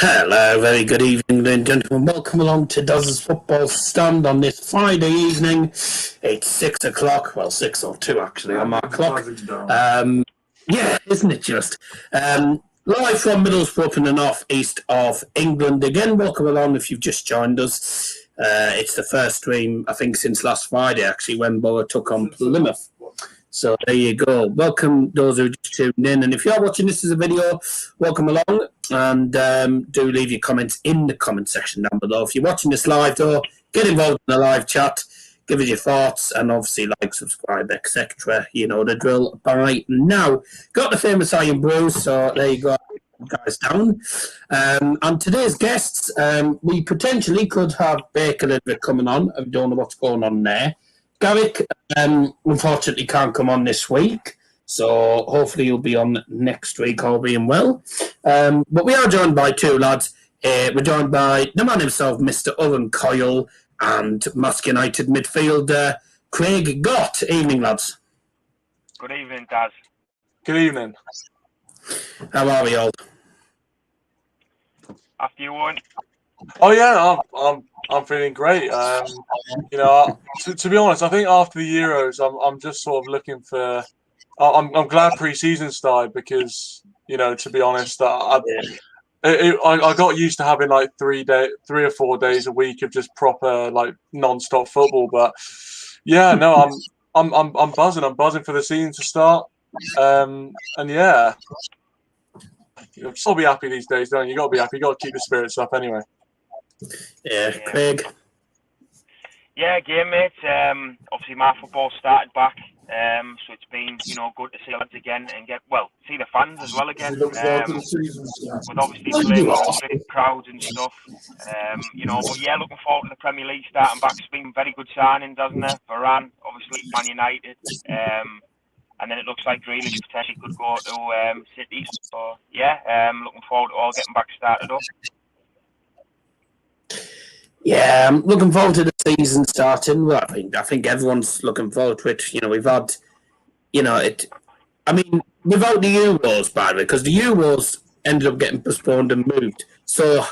Hello, very good evening, ladies and gentlemen. Welcome along to Dazzer's Football Stand on this Friday evening. It's 6 o'clock, well, 6:02 actually on my clock. Isn't it just? Live from Middlesbrough in the north-east of England. Again, welcome along if you've just joined us. It's the first stream, I think, since last Friday, actually, when Borough took on Plymouth. So there you go. Welcome those who just tuned in. And if you're watching this as a video, welcome along. And do leave your comments in the comment section down below. If you're watching this live, though, get involved in the live chat. Give us your thoughts and obviously like, subscribe, etc. You know the drill by now. Got the famous Iron Brews, so there you go, guys down. And today's guests, we potentially could have Baker Lidwick coming on. I don't know what's going on there. Garrick, unfortunately, can't come on this week. So hopefully he'll be on next week, all being well. But we are joined by two lads. We're joined by the man himself, Mr. Owen Coyle, and Marske United midfielder Craig Gott. Evening, lads. Good evening, Daz. Good evening. How are we all? After you won. Oh yeah, I'm feeling great. To be honest, I think after the Euros, I'm just sort of looking for. I'm glad pre-season started because to be honest, I got used to having like 3 or 4 days a week of just proper like non-stop football. But yeah, no, I'm buzzing. I'm buzzing for the season to start. And yeah, you'll still be happy these days, don't you? You got to be happy. You got to keep the spirits up anyway. Yeah, Craig. Yeah, again, mate. Obviously, my football started back, so it's been good to see lads again and see the fans as well again. With obviously playing with big crowds and stuff. But yeah, looking forward to the Premier League starting back. It's been very good signings, hasn't it? Varane, obviously Man United, and then it looks like Grealish potentially could go to City. So yeah, looking forward to all getting back started up. Yeah, I'm looking forward to the season starting. Well, I think everyone's looking forward to it. We've had, without the Euros, by the way, because the Euros ended up getting postponed and moved. So,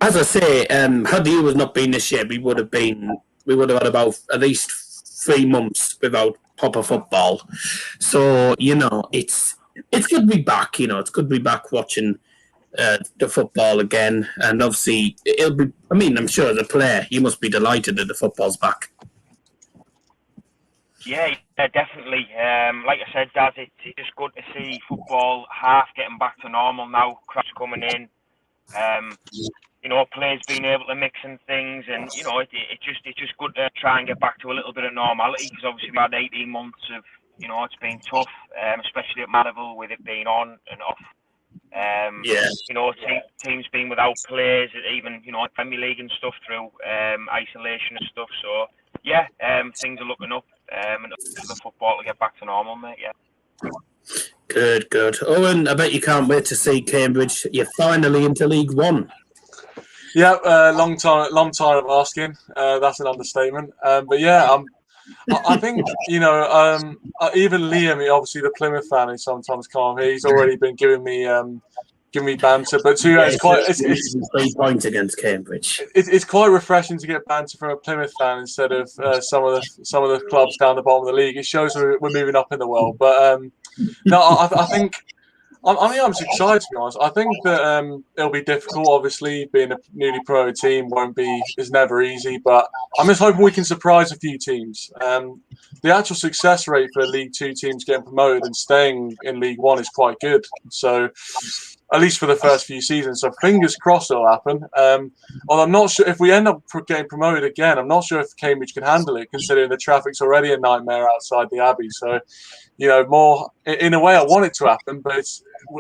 as I say, had the Euros not been this year, we would have had about at least 3 months without proper football. So, it's good to be back. It's good to be back watching the football again, and obviously it'll be. I'm sure as a player, you must be delighted that the football's back. Yeah, definitely. Like I said, Daz, it's just good to see football half getting back to normal now. Crowds coming in, players being able to mix and things, and it's just good to try and get back to a little bit of normality because obviously we had 18 months of it's been tough, especially at my level with it being on and off. Teams being without players, even Premier League and stuff through isolation and stuff. So yeah, things are looking up, and for the football to get back to normal, mate. Yeah. Good. Owen, I bet you can't wait to see Cambridge. You're finally into League One. Yeah, long time of asking. That's an understatement. But yeah, I think even Liam, obviously the Plymouth fan, who sometimes can't hear. He's already been giving me banter, but it's quite 3 points against Cambridge. It's quite refreshing to get banter from a Plymouth fan instead of some of the clubs down the bottom of the league. It shows we're moving up in the world. But no, I think. I'm just excited to be honest. I think that it'll be difficult. Obviously, being a newly promoted team is never easy. But I'm just hoping we can surprise a few teams. The actual success rate for League Two teams getting promoted and staying in League One is quite good. So, at least for the first few seasons. So fingers crossed it'll happen. Although I'm not sure if we end up getting promoted again. I'm not sure if Cambridge can handle it, considering the traffic's already a nightmare outside the Abbey. So, more in a way, I want it to happen, but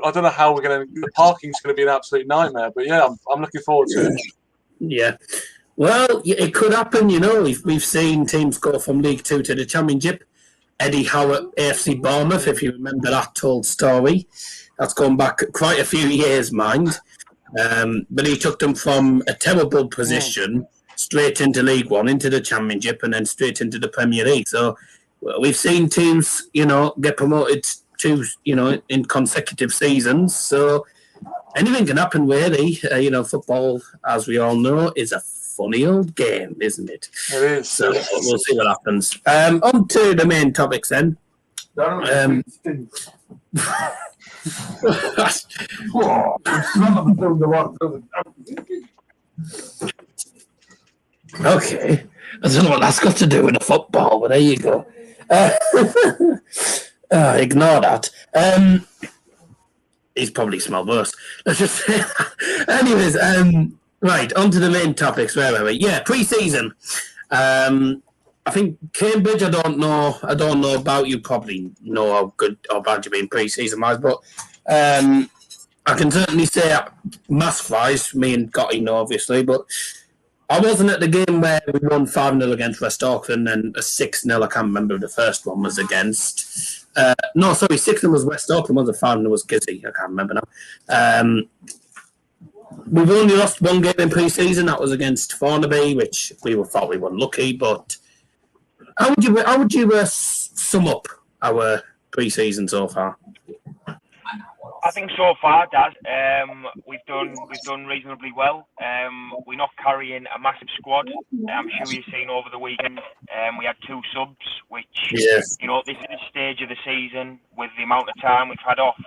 I don't know how we're going to. The parking's going to be an absolute nightmare. But yeah, I'm looking forward to it. Yeah. Well, it could happen. We've seen teams go from League Two to the Championship. Eddie Howe at AFC Bournemouth, if you remember that told story. That's gone back quite a few years, mind. But he took them from a terrible position straight into League One, into the Championship, and then straight into the Premier League. So we've seen teams, get promoted to, in consecutive seasons. So anything can happen, really. Football, as we all know, is a funny old game, isn't it? It is. So we'll see what happens. On to the main topics then. Okay. I don't know what that's got to do with the football, but there you go. Ignore that. He's probably smelled worse. Let's just say that. Anyways, right, on to the main topics. Where were we? Yeah, pre-season. I think Cambridge, I don't know about. You probably know how good or bad you've been pre-season wise, but I can certainly say mass-wise, me and Gotti know obviously, but I wasn't at the game where we won 5-0 against West Auckland and a 6-0, I can't remember who the first one was against. 6-0 was West Auckland, was a 5-0 was Gizzy, I can't remember now. We've only lost one game in pre-season, that was against Thornaby, which we thought we were unlucky, but how would you sum up our pre-season so far? I think so far, Daz, we've done reasonably well. We're not carrying a massive squad. I'm sure you've seen over the weekend. We had 2 subs, which this is the stage of the season with the amount of time we've had off.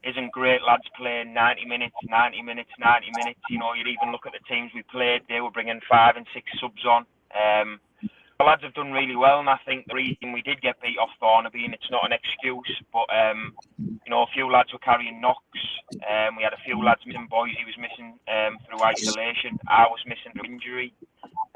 Isn't great. Lads playing 90 minutes. You'd even look at the teams we played. They were bringing 5 and 6 subs on. The lads have done really well, and I think the reason we did get beat off Thornaby, and it's not an excuse, but a few lads were carrying knocks. We had a few lads missing. Boise was missing through isolation. I was missing through injury.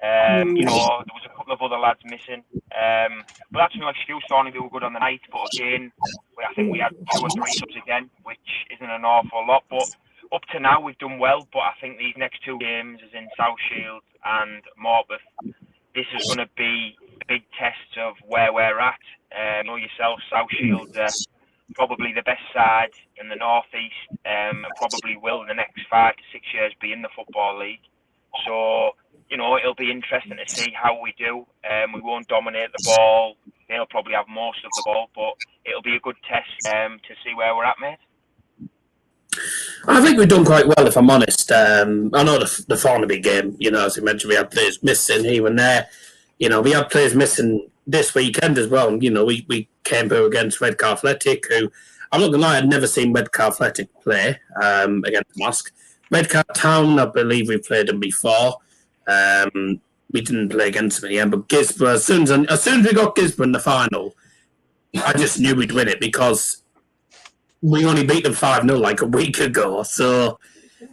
There was a couple of other lads missing. But that's no excuse. Thornaby were good on the night, but again, I think we had 2 or 3 subs again, which isn't an awful lot. But up to now, we've done well. But I think these next 2 games, as in South Shields and Morpeth, this is going to be a big test of where we're at. Yourself, South Shields, probably the best side in the North East, and probably will in the next 5 to 6 years be in the Football League. So, it'll be interesting to see how we do. We won't dominate the ball. They'll probably have most of the ball, but it'll be a good test to see where we're at, mate. I think we've done quite well, if I'm honest. I know the Thornaby game, as you mentioned, we had players missing here and there. We had players missing this weekend as well. We came through against Redcar Athletic, who, I'm not going to lie, I'd never seen Redcar Athletic play against Marske. Redcar Town, I believe we played them before. We didn't play against them again, but Gisborne, as soon as we got Gisborne in the final, I just knew we'd win it because we only beat them 5-0 like a week ago. So,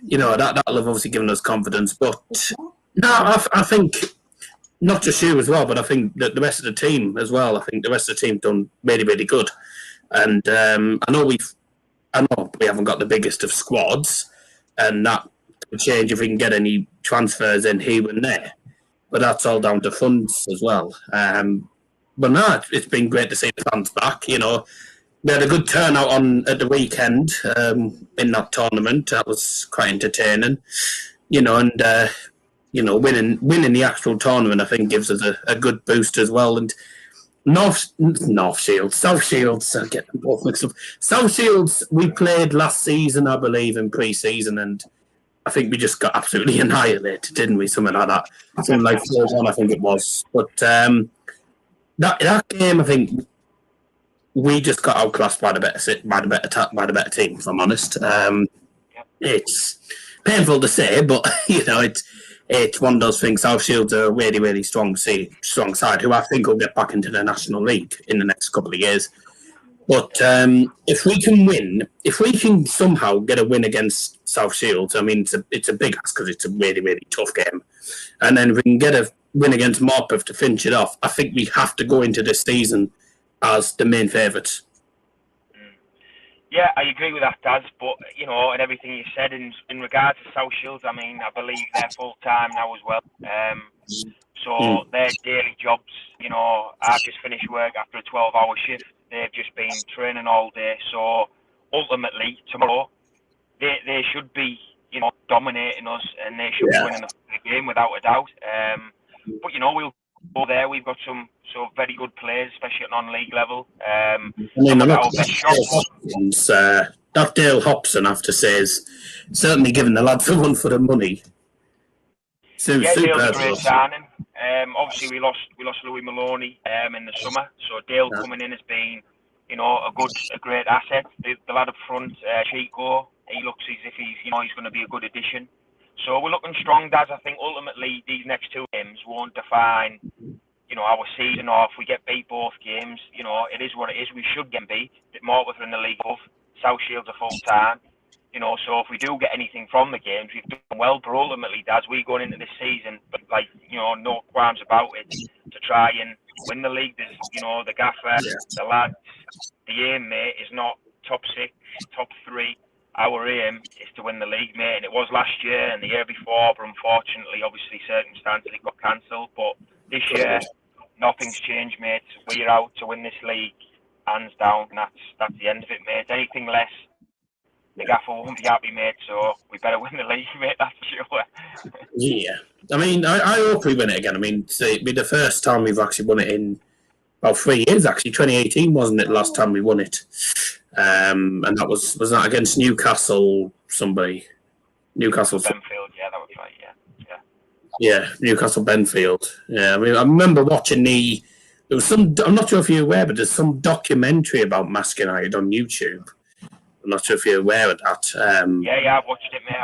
that'll have obviously given us confidence. But, no, I think, not just you as well, but I think that the rest of the team as well, I think the rest of the team done really, really good. And I know we haven't got the biggest of squads, and that could change if we can get any transfers in here and there. But that's all down to funds as well. But no, it's been great to see the fans back. We had a good turnout at the weekend in that tournament. That was quite entertaining, and winning the actual tournament, I think, gives us a good boost as well. And South Shields, I get them both mixed up. South Shields, we played last season, I believe, in pre-season, and I think we just got absolutely annihilated, didn't we? Something like that. Something like 4-1, I think it was. But that game, I think, we just got outclassed by the better team, if I'm honest. It's painful to say, but it's one of those things. South Shields are a really, really strong side, who I think will get back into the National League in the next couple of years. But if we can somehow get a win against South Shields, I mean, it's a big ask because it's a really, really tough game. And then if we can get a win against Morpeth to finish it off, I think we have to go into this season as the main favourites. Yeah, I agree with that, Daz. But, and everything you said in regards to South Shields, I mean, I believe they're full-time now as well. So their daily jobs, I've just finished work after a 12-hour shift. They've just been training all day. So ultimately, tomorrow, they should be, dominating us, and they should be winning the game without a doubt. But, there we've got some very good players, especially at non-league level. I mean, Some of I'm our best shots. That Dale Hobson, I have to say, is certainly giving the lad the run for the money. Yeah, Dale's a Superb. great signing. Obviously, we lost Louis Maloney in the summer, so Dale coming in has been, a great asset. The lad up front, Chico, he looks as if he's going to be a good addition. So we're looking strong, Daz. I think ultimately these next two games won't define, our season, or if we get beat both games. It is what it is. We should get beat. Morpeth are in the league above. South Shields are full time. So if we do get anything from the games, we've done well. But ultimately, Daz, we going into this season, but no qualms about it, to try and win the league. There's, the gaffer, the lads, the aim, mate, is not top 6, top 3. Our aim is to win the league, mate, and it was last year and the year before, but unfortunately, obviously, circumstances, it got cancelled. But this year, nothing's changed, mate. We're out to win this league, hands down, and that's the end of it, mate. Anything less, the gaffer won't be happy, mate, so we better win the league, mate, that's for sure. Yeah. I mean, I hope we win it again. I mean, it'd be the first time we've actually won it in about 3 years, actually. 2018, wasn't it, the last time we won it? And that was that against Newcastle, somebody? Newcastle. Benfield, yeah, that was right, yeah. Yeah, Newcastle Benfield. Yeah, I mean, I remember watching there was some, I'm not sure if you're aware, but there's some documentary about Marske United on YouTube. I'm not sure if you're aware of that. Yeah, I've watched it, mate,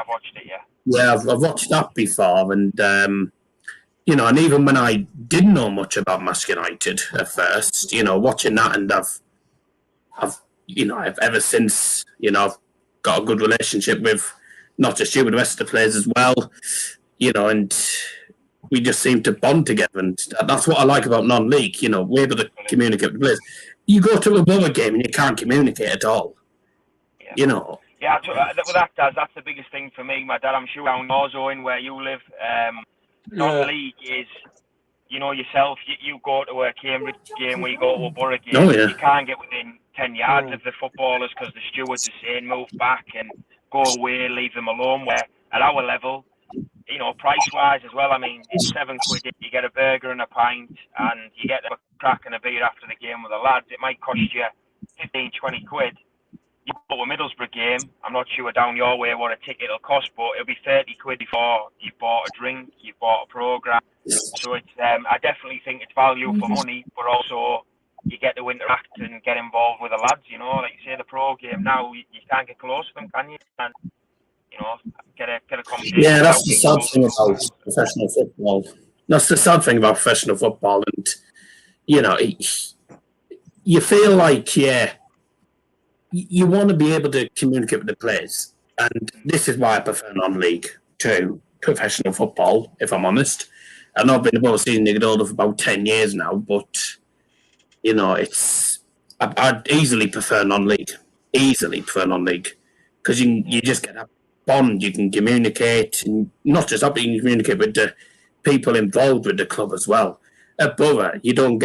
yeah. Yeah, I've watched that before, and and even when I didn't know much about Marske United at first, watching that, and I've ever since, I've got a good relationship with not just you, but the rest of the players as well, and we just seem to bond together, and that's what I like about non-league. We're able to communicate with the players. You go to a Borough game and you can't communicate at all. Yeah. Yeah, that's the biggest thing for me, my dad. I'm sure down yours, Owen, where you live, non-league is, yourself. You go to a Cambridge game, we go to a Borough game. You can't get within 10 yards of the footballers because the stewards are saying move back and go away, leave them alone. Where at our level, price-wise as well, I mean, it's £7. You get a burger and a pint, and you get a crack and a beer after the game with the lads. It might cost you 15, 20 quid. You go to a Middlesbrough game, I'm not sure down your way what a ticket will cost, but it'll be 30 quid before you've bought a drink, you've bought a programme. So it's, I definitely think it's value for money, but also you get to interact and get involved with the lads, like you say, the pro game now, you can't get close to them, can you? And, get a conversation. Yeah, that's the sad thing about professional football. That's the sad thing about professional football, and, you feel like, you want to be able to communicate with the players, and this is why I prefer non-league to professional football, if I'm honest. I've not been above a season ticket holder for about 10 years now, but, I'd easily prefer non-league. Because you just get a bond, you can communicate, and not just that, but you can communicate with the people involved with the club as well. At Borough, you can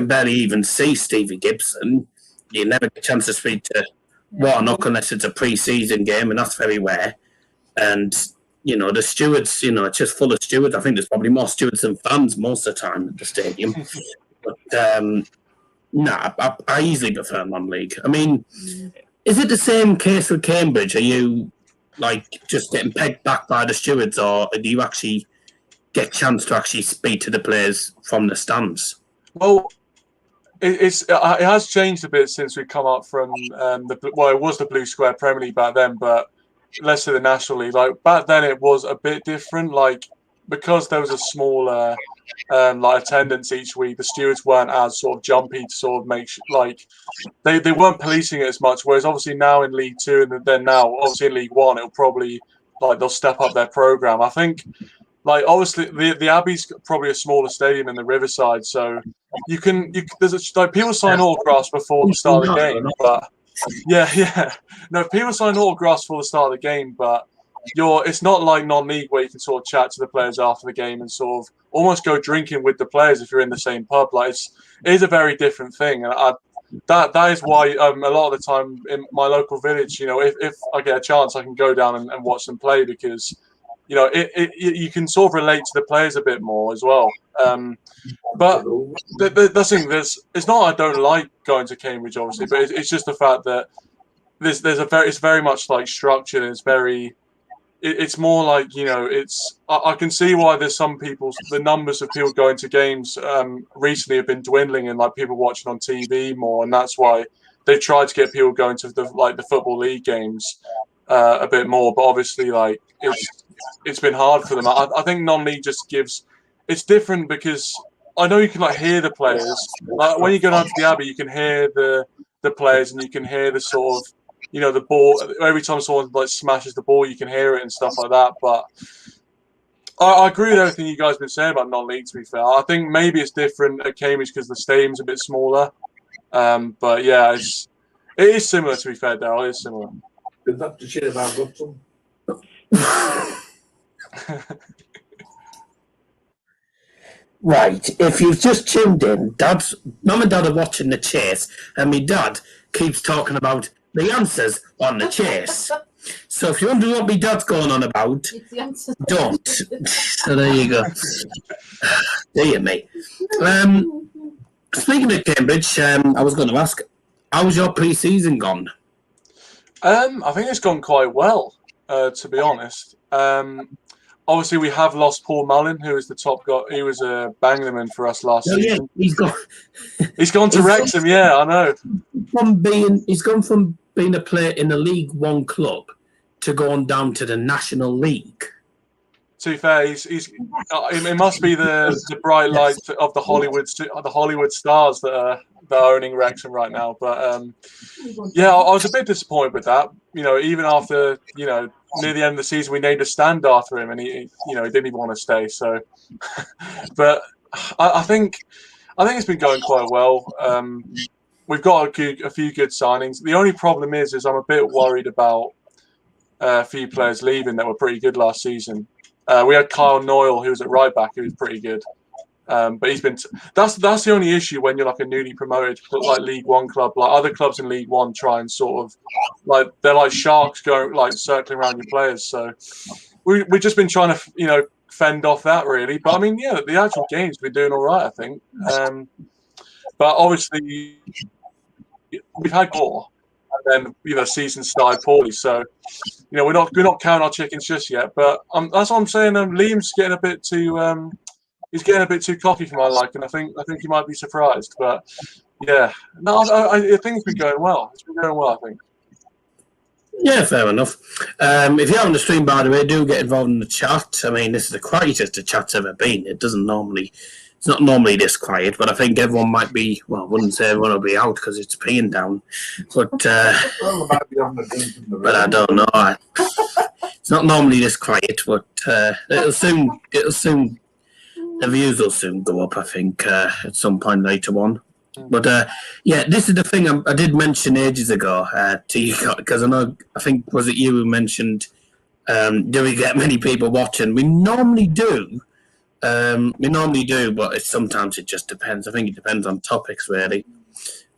barely even see Stevie Gibson. You never get a chance to speak to Warnock unless it's a pre-season game, and that's very rare. And, the stewards, it's just full of stewards. I think there's probably more stewards than fans most of the time at the stadium. But, I easily prefer non-league. I mean, is it the same case with Cambridge? Are you, just getting pegged back by the stewards, or do you actually get a chance to actually speak to the players from the stands? Well, it has changed a bit since we come up from it was the Blue Square Premier League back then, but less of the National League. Back then, it was a bit different. Because there was a smaller attendance each week, the stewards weren't as sort of jumpy to sort of make they weren't policing it as much. Whereas obviously now in League 2 and then now obviously in League 1, it'll probably they'll step up their program. I think. Obviously, the Abbey's probably a smaller stadium than the Riverside, so people sign autographs before the start of the game, but people sign autographs before the start of the game, but it's not like non-league where you can sort of chat to the players after the game and sort of almost go drinking with the players if you're in the same pub. It is a very different thing, and that is why a lot of the time in my local village, if I get a chance, I can go down and watch them play, because you can sort of relate to the players a bit more as well. But the thing, it's not I don't like going to Cambridge, obviously, but it's just the fact that it's very much like structured. It's more like, I can see why there's the numbers of people going to games recently have been dwindling, and like people watching on TV more, and that's why they've tried to get people going to the Football League games a bit more. But obviously, like it's been hard for them. I think non-league just it's different because I know you can like hear the players. Like when you go down to the Abbey, you can hear the players, and you can hear the sort of, the ball. Every time someone like smashes the ball, you can hear it and stuff like that. But I agree with everything you guys have been saying about non-league, to be fair. I think maybe it's different at Cambridge because the stadium's a bit smaller. But yeah, it is similar, to be fair, Daryl. It is similar. Did that to share about Gutton? Right, if you've just tuned in, Mum and Dad are watching The Chase, and my dad keeps talking about the answers on The Chase. So if you wonder what my dad's going on about, don't. So there you go. Dear me. Speaking of Cambridge, I was going to ask, how's your pre-season gone? I think it's gone quite well, to be honest. Obviously, we have lost Paul Mullin, who was the top guy. He was a Banglerman for us last season. Yeah, he's gone to Wrexham. Yeah, I know. He's gone from being a player in the League One club to going down to the National League. To be fair, it must be the bright light of the Hollywood stars that are owning Wrexham right now. But yeah, I was a bit disappointed with that. Even after near the end of the season, we named a stand after him, and he didn't even want to stay. So, but I think it's been going quite well. We've got a few good signings. The only problem is I'm a bit worried about a few players leaving that were pretty good last season. We had Kyle Noyle, who was at right back, who was pretty good. But he's been. That's the only issue when you're like a newly promoted like League One club. Like other clubs in League One try and sort of like they're like sharks going like circling around your players. So we've just been trying to fend off that really. But I mean, yeah, the actual games we're doing all right, I think. But obviously we've had more, and then season started poorly. So we're not counting our chickens just yet. But that's what I'm saying. Liam's getting a bit too. He's getting a bit too cocky for my liking. I think he might be surprised, but yeah, no, I think it's been going well. It's been going well, I think. Yeah, fair enough. If you're on the stream, by the way, do get involved in the chat. I mean, this is the quietest the chat's ever been. It's not normally this quiet, but I think everyone might be. Well, I wouldn't say everyone will be out because it's peeing down, but but I don't know. It's not normally this quiet, but it'll soon. The views will soon go up, I think, at some point later on. But yeah, this is the thing I did mention ages ago to you, because I think was it you who mentioned, do we get many people watching? We normally do, but sometimes it just depends. I think it depends on topics, really.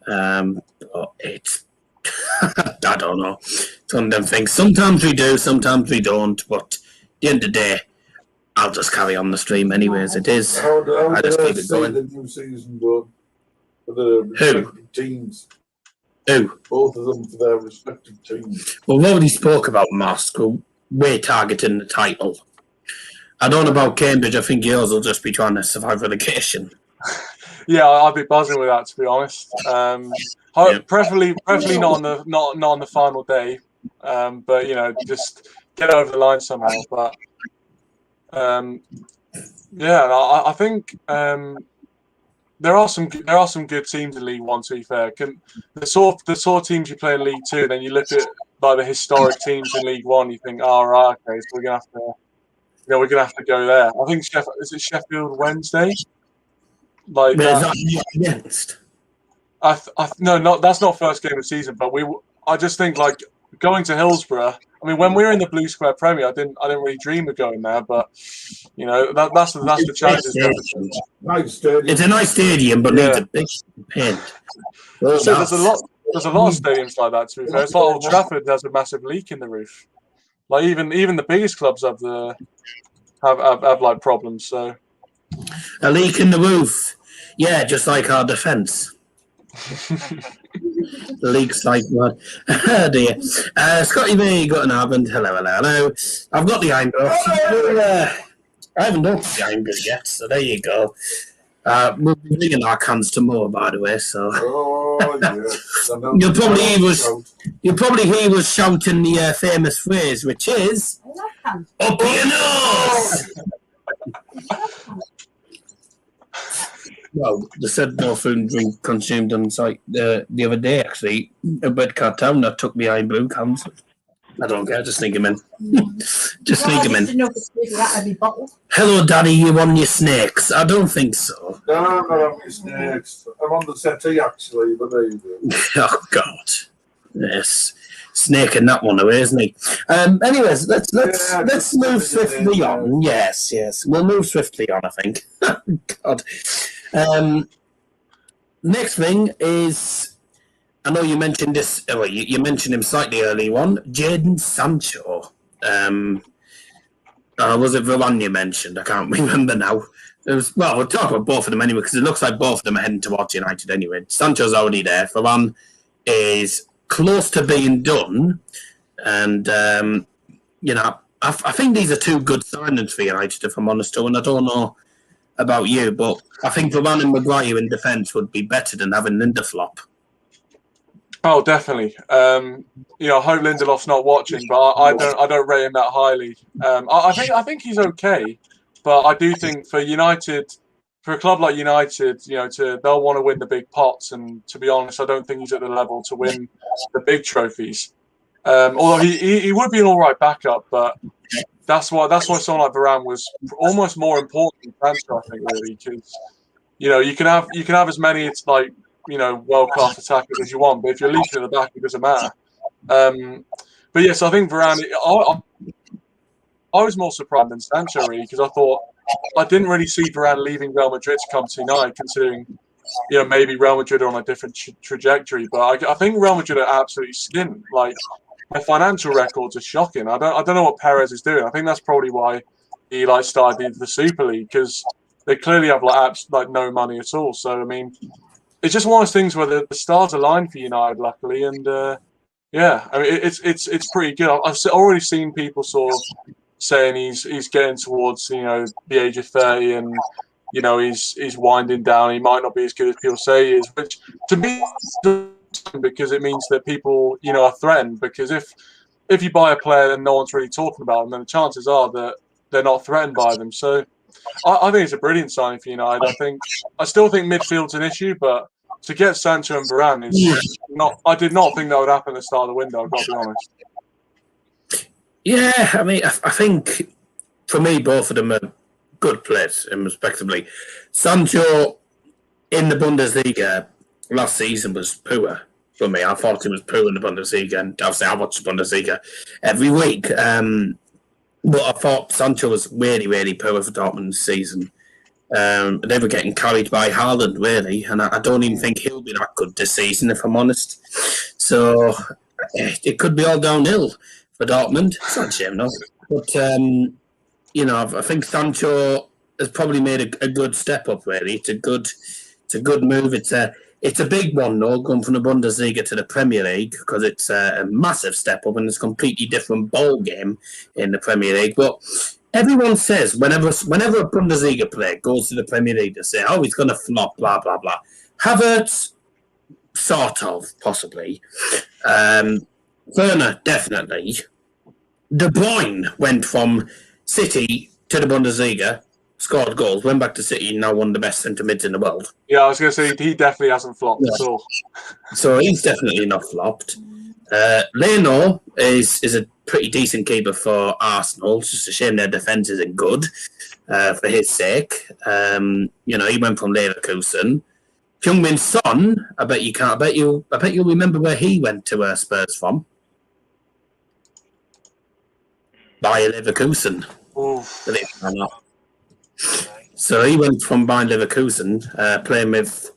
It's, I don't know. It's one of them things. Sometimes we do, sometimes we don't, but at the end of the day, I'll just carry on the stream anyway as it is. I just keep it going. The new season done for the respective teams. Who? Both of them for their respective teams. Well, we already spoke about Marske. We're targeting the title. I don't know about Cambridge. I think yours will just be trying to survive relegation. Yeah, I'd be buzzing with that, to be honest. Preferably not on the final day. But just get over the line somehow. But. I think there are some good teams in League One. To be fair, the sort of teams you play in League Two, then you look at like the historic teams in League One, you think, okay, so we're gonna have to go there. I think is it Sheffield Wednesday? Like against? No, that's not first game of the season. But I just think like going to Hillsborough. I mean, when we were in the Blue Square Premier, I didn't really dream of going there, but that's the challenge. It's a nice stadium, but needs a big pin. So there's a lot of stadiums like that. To be fair, it's like Old Trafford has a massive leak in the roof. Like even the biggest clubs have like problems. So a leak in the roof. Yeah, just like our defence. Leaks like what? Oh dear. Scotty B, got an Abend. Hello. I've got the Einbruch. I haven't opened the Einbruch yet, so there you go. We'll be bringing our cans tomorrow, by the way. So you'll probably hear us shouting the famous phrase, which is "Up your nose." Well, they said no food and drink consumed on site the other day, actually. A Bedcard Town that took me iron blue cans. I don't care, just sneak him in. Just sneak him in. Hello, Daddy, you on your snakes? I don't think so. No, I'm not on your snakes. I'm on the settee, actually, but there you go. Oh, God. Yes. Snaking that one away, isn't he? Anyways, let's move swiftly on. Yes. We'll move swiftly on, I think. God. Next thing is, I know you mentioned this. Well, you mentioned him slightly early on. Jadon Sancho. Was it Varane you mentioned? I can't remember now. We'll talk about both of them anyway because it looks like both of them are heading towards United anyway. Sancho's already there. Varane is close to being done, and I think these are two good signings for United, if I'm honest. And I don't know about you, but I think Varane and Maguire in defence would be better than having Lindelof. Oh, definitely. I hope Lindelof's not watching, but I don't rate him that highly. I think he's okay, but I do think for United, for a club like United, they'll want to win the big pots, and to be honest, I don't think he's at the level to win the big trophies. Although he would be an all right backup, but that's why someone like Varane was almost more important than Sancho, I think, really, because you can have as many world class attackers as you want, but if you're leaking at the back, it doesn't matter. But yes, I think Varane. I was more surprised than Sancho, really, because I didn't really see Varane leaving Real Madrid to come to United, considering maybe Real Madrid are on a different trajectory. But I think Real Madrid are absolutely skinned. Like, their financial records are shocking. I don't know what Perez is doing. I think that's probably why he started the Super League, because they clearly have no money at all. So I mean, it's just one of those things where the stars align for United, luckily, and I mean it's pretty good. I've already seen people sort of saying he's getting towards the age of 30, and he's winding down. He might not be as good as people say he is, which to me, because it means that people are threatened. Because if you buy a player and no one's really talking about them, then the chances are that they're not threatened by them. So I think it's a brilliant signing for United. I still think midfield's an issue, but to get Sancho and Varane is not. I did not think that would happen at the start of the window. I've got to be honest. Yeah, I mean, I think for me, both of them are good players, respectively. Sancho in the Bundesliga last season was poor for me. I thought he was poor in the Bundesliga, and obviously I watched the Bundesliga every week. But I thought Sancho was really, really poor for Dortmund this season. They were getting carried by Haaland, really, and I don't even think he'll be that good this season, if I'm honest. So it could be all downhill for Dortmund. It's not a shame, no. But, I think Sancho has probably made a good step up, really. It's a good move. It's a big one, though, going from the Bundesliga to the Premier League, because it's a massive step up and it's a completely different ball game in the Premier League. But everyone says whenever a Bundesliga player goes to the Premier League, they say, "Oh, he's going to flop," blah blah blah. Havertz, sort of, possibly. Werner, definitely. De Bruyne went from City to the Bundesliga, scored goals, went back to City, and now one of the best centre mids in the world. Yeah, I was going to say he definitely hasn't flopped at all. So he's definitely not flopped. Leno is a pretty decent keeper for Arsenal. It's just a shame their defence isn't good for his sake. He went from Leverkusen. Heung-min Son, I bet you'll remember where he went to Spurs from. Bayer Leverkusen. Believe it or not. So he went from Bayer Leverkusen, playing with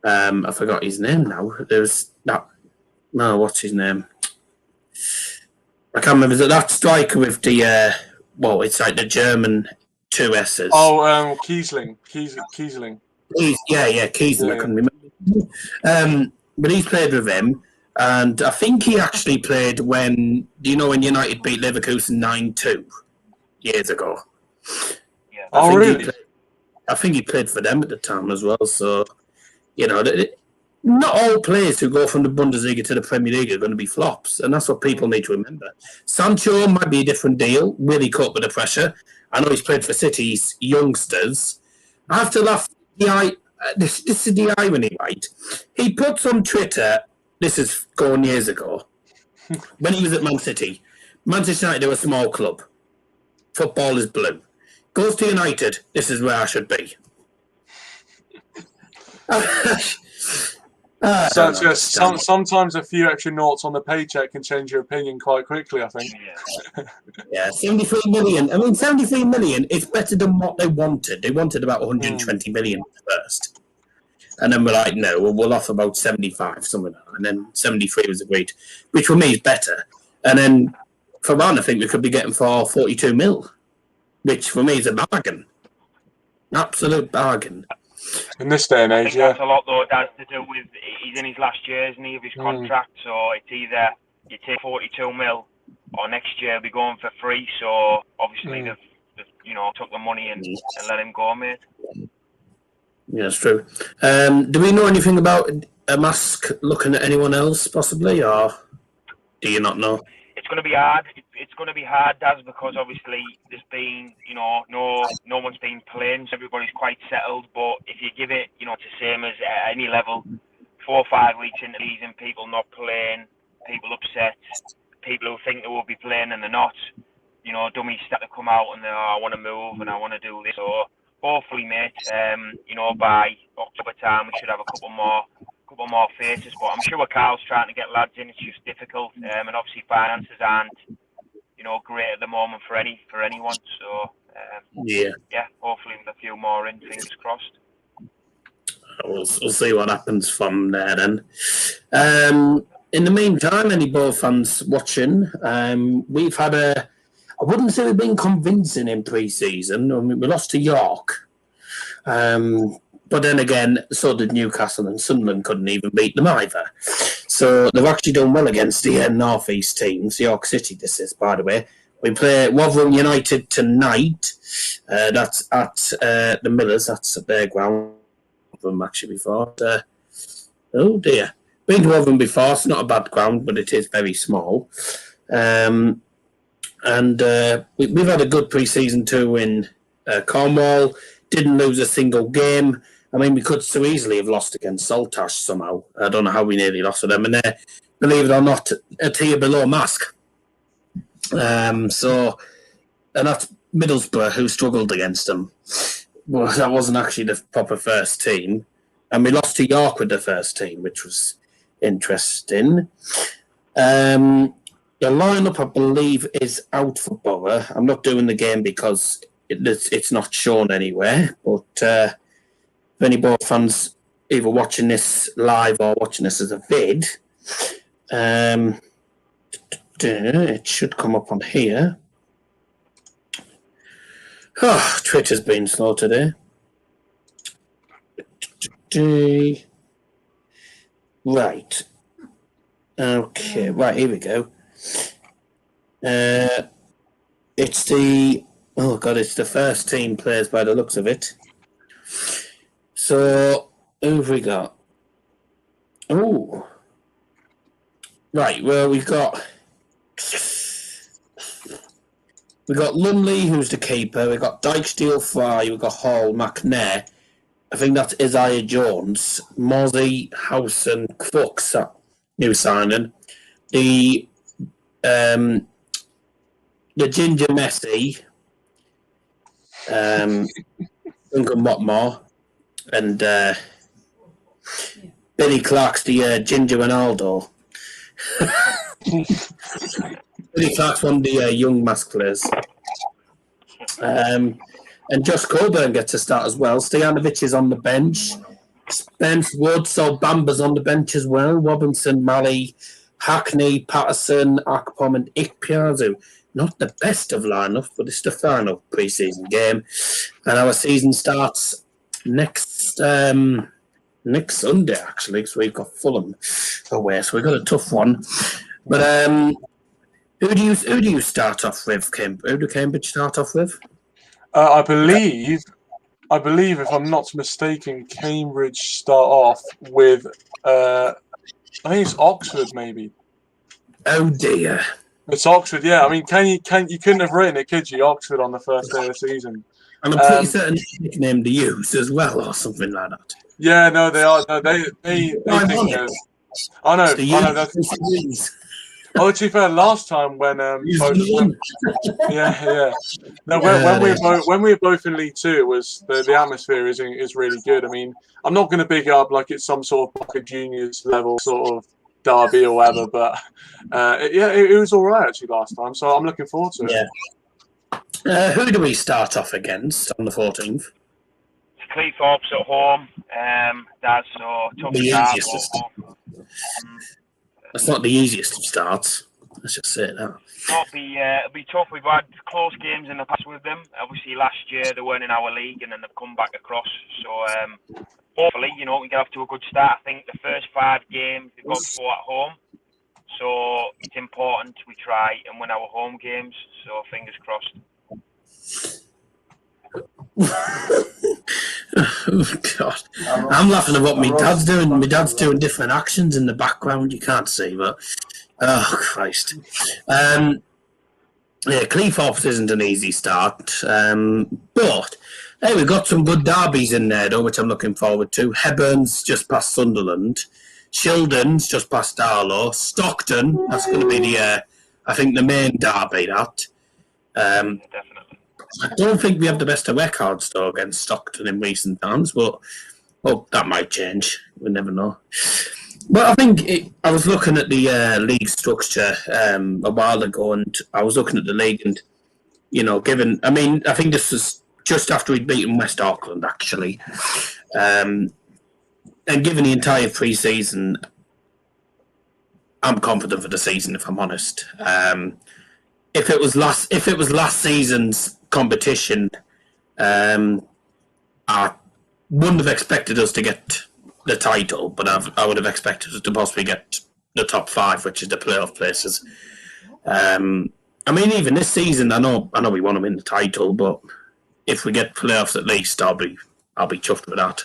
I forgot his name now. There's that. No, what's his name? I can't remember. Is it that striker with the it's like the German two S's? Oh, Kiesling. Kiesling. Kiesling. Yeah. I couldn't remember. But he's played with him, and I think he actually played when United beat Leverkusen 9-2 years ago. Yeah. Really? I think he played for them at the time as well. So, not all players who go from the Bundesliga to the Premier League are going to be flops, and that's what people need to remember. Sancho might be a different deal. Will he cope with the pressure? I know he's played for City's youngsters. I have to laugh. This is the irony, right? He puts on Twitter, this is going years ago, when he was at Man City. Manchester United are a small club. Football is blue. Goes to United, this is where I should be. Sometimes a few extra noughts on the paycheck can change your opinion quite quickly, I think. Yeah, 73 million. I mean, 73 million is better than what they wanted. They wanted about 120 million first. And then we're like, no, we'll offer about 75, something like that. And then 73 was agreed, which for me is better. And then for Varane, I think we could be getting for 42 mil, which for me is a bargain. Absolute bargain. In this day and age, that's a lot, though. It has to do with he's in his last year, isn't he, of his contract? So it's either you take 42 mil or next year be going for free. So obviously they've took the money and let him go, mate. Yeah, it's true. Do we know anything about Marske looking at anyone else possibly, or do you not know? It's going to be hard. It's going to be hard, Daz, because obviously there's been, no one's been playing, so everybody's quite settled. But if you give it, it's the same as at any level, 4 or 5 weeks into the season, people not playing, people upset, people who think they will be playing and they're not. Dummies start to come out and I want to move and I want to do this. So hopefully, mate, by October time we should have a couple more faces, but I'm sure Carl's trying to get lads in. It's just difficult, and obviously finances aren't, great at the moment for anyone. So hopefully with a few more in, fingers crossed. We'll see what happens from there then. In the meantime, any ball fans watching, we've had I wouldn't say we've been convincing in pre-season. I mean, we lost to York. But then again, so did Newcastle, and Sunderland couldn't even beat them either. So they've actually done well against the North East teams. York City, this is, by the way. We play Rotherham United tonight. That's at the Millers. That's at their ground. Rotherham actually before. Oh dear. Been to Rotherham before. It's not a bad ground, but it is very small. And we've had a good pre-season too in Cornwall. Didn't lose a single game. I mean, we could so easily have lost against Saltash somehow. I don't know how we nearly lost to them. And they're, believe it or not, a tier below Marske. And that's Middlesbrough, who struggled against them. Well, that wasn't actually the proper first team. And we lost to York with the first team, which was interesting. The lineup, I believe, is out for Borough. I'm not doing the game because it's not shown anywhere. But if any Borough fans either watching this live or watching this as a vid, it should come up on here. Oh, Twitter's been slow today. Right. Okay, right, here we go. It's the first team players by the looks of it. So, who have we got? Oh. Right, well, we've got Lumley, who's the keeper. We've got Dykesdale, Fry. We've got Hall, McNair. I think that's Isaiah Jones. Mozzie, House, and Crooks, new signing. The Ginger Messi, Duncan Watmore, and Billy Clark's the Ginger Ronaldo. Billy Clark's one of the young Marske players. And Josh Coburn gets a start as well. Stojanovic is on the bench. Spence Wood, so Bamba's on the bench as well. Robinson, Malley, Hackney, Patterson, Akpom and Ikpiazu. Not the best of lineup, but it's the final pre-season game. And our season starts next Sunday, actually, because we've got Fulham away, so we've got a tough one. But who do you start off with, Who do Cambridge start off with? I believe, if I'm not mistaken, Cambridge start off with, I think it's Oxford, maybe. Oh dear. It's Oxford, yeah. I mean, you couldn't have written it, could you? Oxford on the first day of the season. And I'm pretty certain it's a nickname to use as well, or something like that. Yeah, no, they are. No, they think that. I know. That's. Oh, to be fair, last time when yeah. No, when we were both in League Two, it was the atmosphere is really good. I mean, I'm not going to big up like it's some sort of like a juniors level sort of derby or whatever, but it was all right actually last time. So I'm looking forward to it. Yeah. Who do we start off against on the 14th? Cleethorpes at home. That's tough start. That's not the easiest of starts. Let's just say that. It'll be tough. We've had close games in the past with them. Obviously, last year they weren't in our league, and then they've come back across. So hopefully, we get off to a good start. I think the first 5 games they've got 4 at home, so it's important we try and win our home games. So fingers crossed. Oh God! I'm laughing at what my dad's doing. My dad's doing different actions in the background. You can't see, but oh Christ! Yeah, Cleethorpes isn't an easy start, but hey, we've got some good derbies in there, though, which I'm looking forward to. Heburn's just past Sunderland, Shildon's just past Darlow, Stockton. That's going to be the main derby. That. Definitely. I don't think we have the best of records, though, against Stockton in recent times, but that might change. We never know. But I think I was looking at the league structure a while ago, and I was looking at the league, and, I think this was just after we'd beaten West Auckland, actually. And given the entire pre-season, I'm confident for the season, if I'm honest. If it was last season's competition, I wouldn't have expected us to get the title, but I would have expected us to possibly get the top 5, which is the playoff places. Even this season, I know we want to win the title, but if we get playoffs at least, I'll be chuffed with that.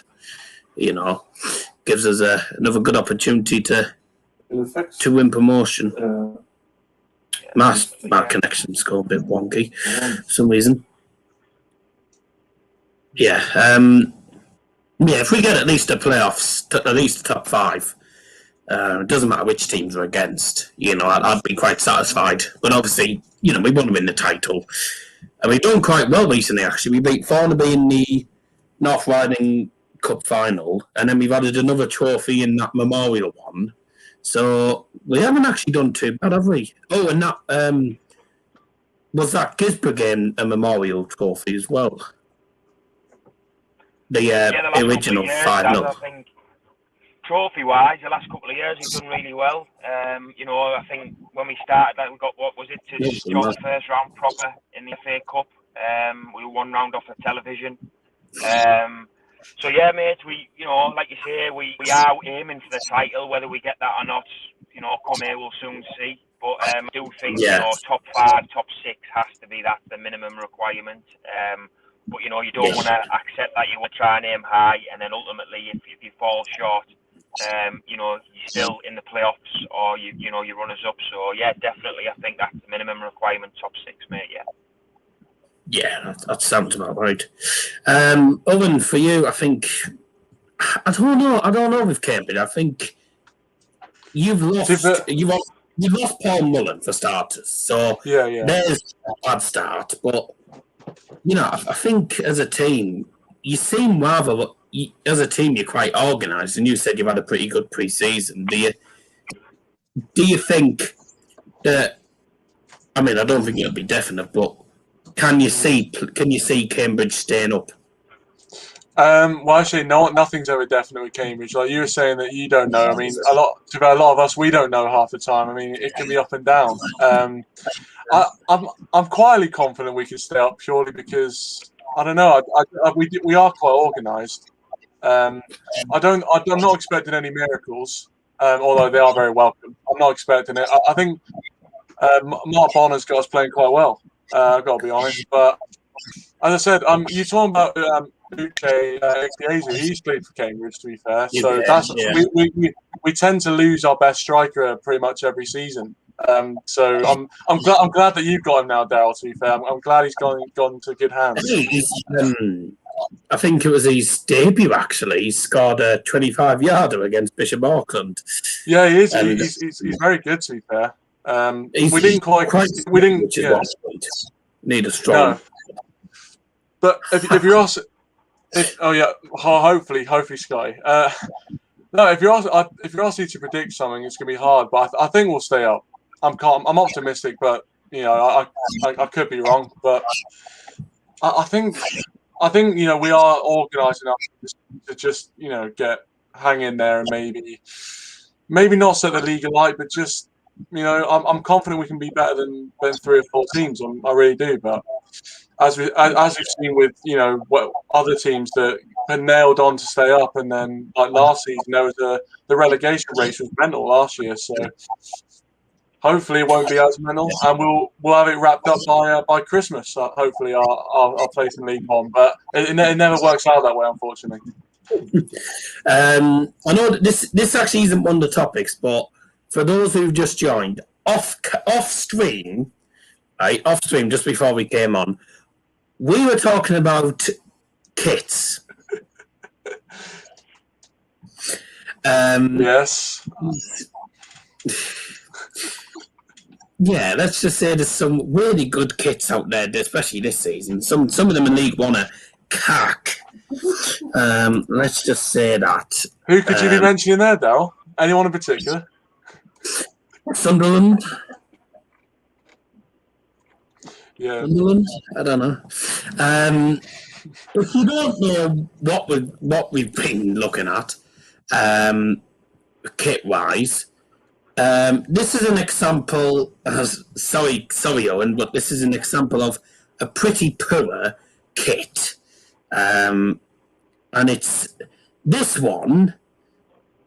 Gives us another good opportunity to win promotion. My connection's got a bit wonky for some reason. Yeah. If we get at least the playoffs, at least the top 5, it doesn't matter which teams we're against. I'd be quite satisfied. But obviously, we want to win the title. And we've done quite well recently, actually. We beat Thornaby in the North Riding Cup final, and then we've added another trophy in that Memorial one. So we haven't actually done too bad, have we? Oh, and that was that Gisborough game a Memorial trophy as well. The original 5-0. I think trophy-wise, the last couple of years we've done really well. I think when we started, we got to draw the first round proper in the FA Cup. We were 1 round off the television. So yeah, mate, we like you say, we are aiming for the title. Whether we get that or not, come here, we'll soon see. But I do think top 5, top 6 has to be the minimum requirement. But you don't want to accept that. You want to try and aim high, and then ultimately, if you fall short, you're still in the playoffs, or you runners up. So yeah, definitely, I think that's the minimum requirement. Top 6, mate. Yeah. Yeah, that sounds about right. Owen, for you, I think I don't know with Cambridge. I think you've lost Paul Mullen for starters. So there's a bad start. But I think as a team, you seem as a team you're quite organised, and you said you've had a pretty good pre-season. Do you think that? I don't think it'll be definite, but can you see Cambridge staying up? Well, actually, nothing's ever definite with Cambridge. Like you were saying that you don't know. I mean, a lot of us, we don't know half the time. I mean, it can be up and down. I'm quietly confident we can stay up purely because I don't know. We are quite organised. I'm not expecting any miracles, although they are very welcome. I'm not expecting it. I think Mark Bonner's got us playing quite well. I've got to be honest. But as I said, you're talking about Uche Ekiezu. He's played for Cambridge, to be fair. So we tend to lose our best striker pretty much every season. So I'm glad that you've got him now, Daryl. To be fair, I'm glad he's gone to good hands. I think it was his debut. Actually, he scored a 25-yarder against Bishop Auckland. Yeah, he is. He's very good. To be fair, we didn't need a strong. No. But if you're also, hopefully, Sky. No, if you're asking me to predict something, it's gonna be hard. But I think we'll stay up. I'm optimistic, but I could be wrong. But I think we are organised enough to just hang in there and maybe not set the league alight, but just I'm confident we can be better than 3 or 4 teams. I really do. But as we've seen with what other teams that had nailed on to stay up, and then like last season the relegation race was mental last year. So hopefully it won't be as mental, and we'll have it wrapped up by Christmas. Hopefully our place in League One, but it never works out that way, unfortunately. I know that this actually isn't one of the topics, but for those who've just joined, off stream, just before we came on, we were talking about kits. Yes. Yeah, let's just say there's some really good kits out there, especially this season. Some of them in League One are cack. Let's just say that. Who could you be mentioning there, Darryl? Anyone in particular? Sunderland. Yeah. Sunderland? I don't know. If you don't know what we've been looking at, kit-wise, this is an example. Sorry, Owen, but this is an example of a pretty poor kit, and it's this one,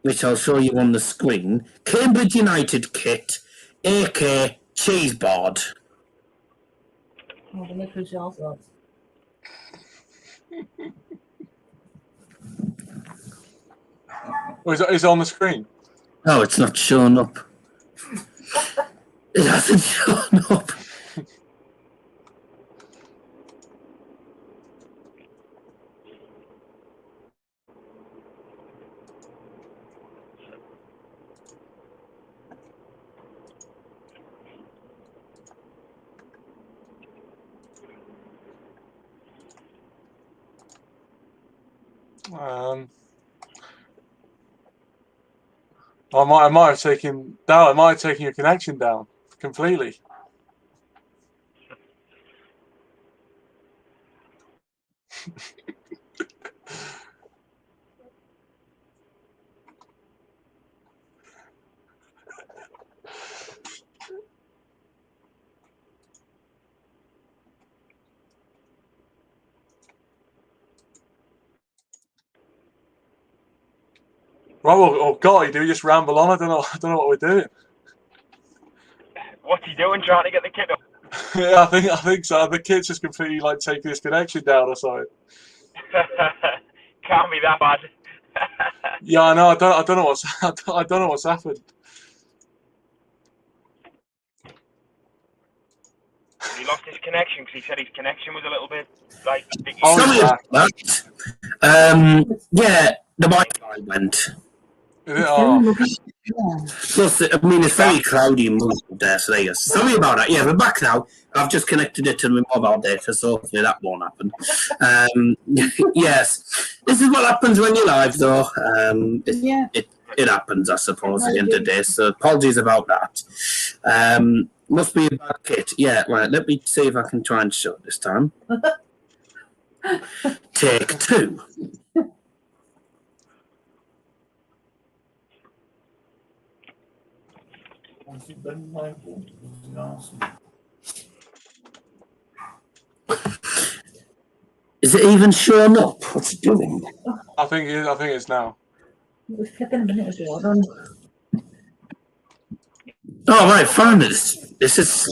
which I'll show you on the screen. Cambridge United kit, AK Cheeseboard. Oh, the liquid shells up. Oh, is it on the screen? No, it's not showing up. It hasn't shown up. I might have taken your connection down completely. Right, well, God, do we just ramble on? I don't know what we're doing. What's he doing, trying to get the kit up? Yeah, I think so. The kid's just completely taking his connection down or something. Can't be that bad. Yeah, I know. I don't know what's happened. He lost his connection because he said his connection was a little bit sticky. Sorry about that. Yeah, the Wi-Fi went. Plus, I mean, it's very cloudy and moody there, so there you go. Sorry about that. Yeah, we're back now. I've just connected it to my mobile data, so hopefully that won't happen. Yes, this is what happens when you're live, though. It happens, I suppose, at the end of the day. So apologies about that. Must be a bad kit. Yeah, right. Let me see if I can try and show it this time. Take 2. Is it even showing up? What's it doing? I think it's now. It was flipping a minute ago. I don't. Oh, right, found it. This is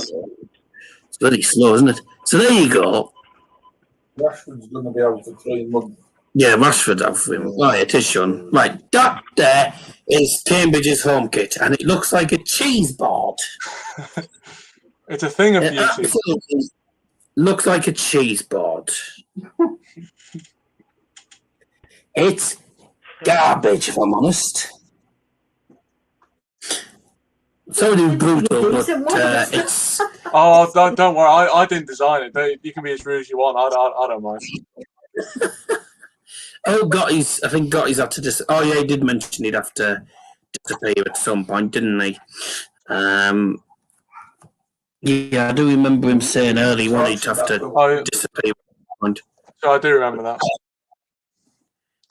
it's very slow, isn't it? So there you go. Rashford's going to be out for 3 months. Yeah, Rashford. Right, it is shown. Right, that there is Cambridge's home kit, and it looks like a cheese board. It's a thing of It beauty. absolutely looks like a cheese board. It's garbage, if I'm honest. Sorry to be brutal, but it's... Oh, don't worry. I didn't design it. You can be as rude as you want. I don't mind. Oh, I think Gotti's had to just... Oh, yeah, he did mention he'd have to disappear at some point, didn't he? Yeah, I do remember him saying early he wanted to have to disappear at some point. So I do remember that.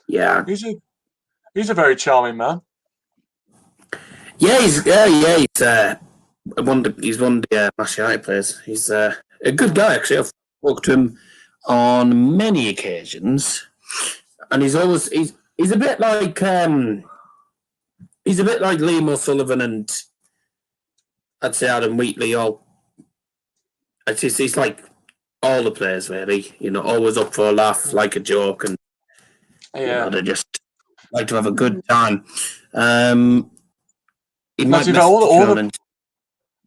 Yeah. He's a very charming man. Yeah, he's one of the Marske United players. He's a good guy, actually. I've spoken to him on many occasions, and he's a bit like Liam O'Sullivan and I'd say Adam Wheatley. He's like all the players really. Always up for a laugh, like a joke, and they just like to have a good time.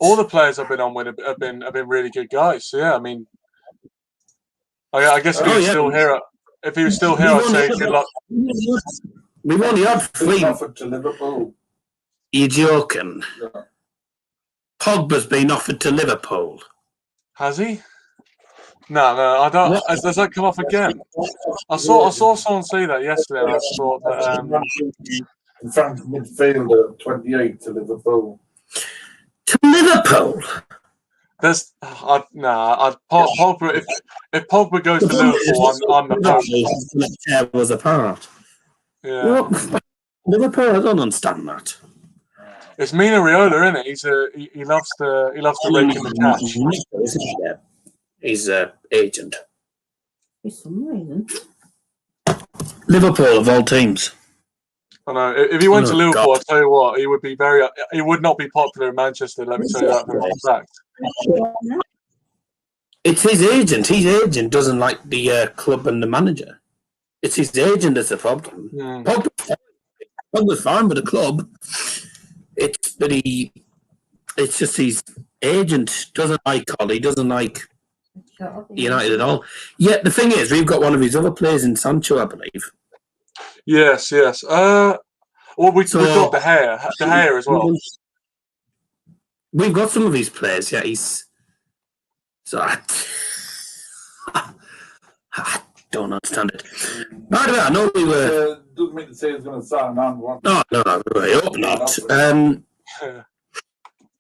All the players I've been on with have been really good guys. So yeah, I mean, I guess if he was still here, I'd say good luck. We've only had 3 offered to Liverpool. You're joking? Yeah. Pogba's been offered to Liverpool. Has he? No, I don't. Does that come off again? I saw someone say that yesterday. And I thought that. In front of midfielder, 28 to Liverpool. To Liverpool? Pogba. If Pogba goes to Liverpool, I'm the Pogba. Tear us apart. Yeah. Liverpool, I don't understand that. It's Mina Raiola, isn't it? He loves to rake in the cash. He's an agent. For some reason. Liverpool of all teams. I know. If he went to Liverpool, I'll tell you what, he would not be popular in Manchester. Let me tell you that for a fact. It's his agent. His agent doesn't like the club and the manager. It's his agent that's the problem. Pogba's fine with the club. It's just his agent doesn't like Ollie, doesn't like United at all. Yet the thing is, we've got one of his other players in Sancho, I believe. Yes. Well, we've got De Gea as well. We've got some of his players. Yeah, I don't understand it. By the way, I know we were. Doesn't mean to say he's going to sign on one. No, I hope not.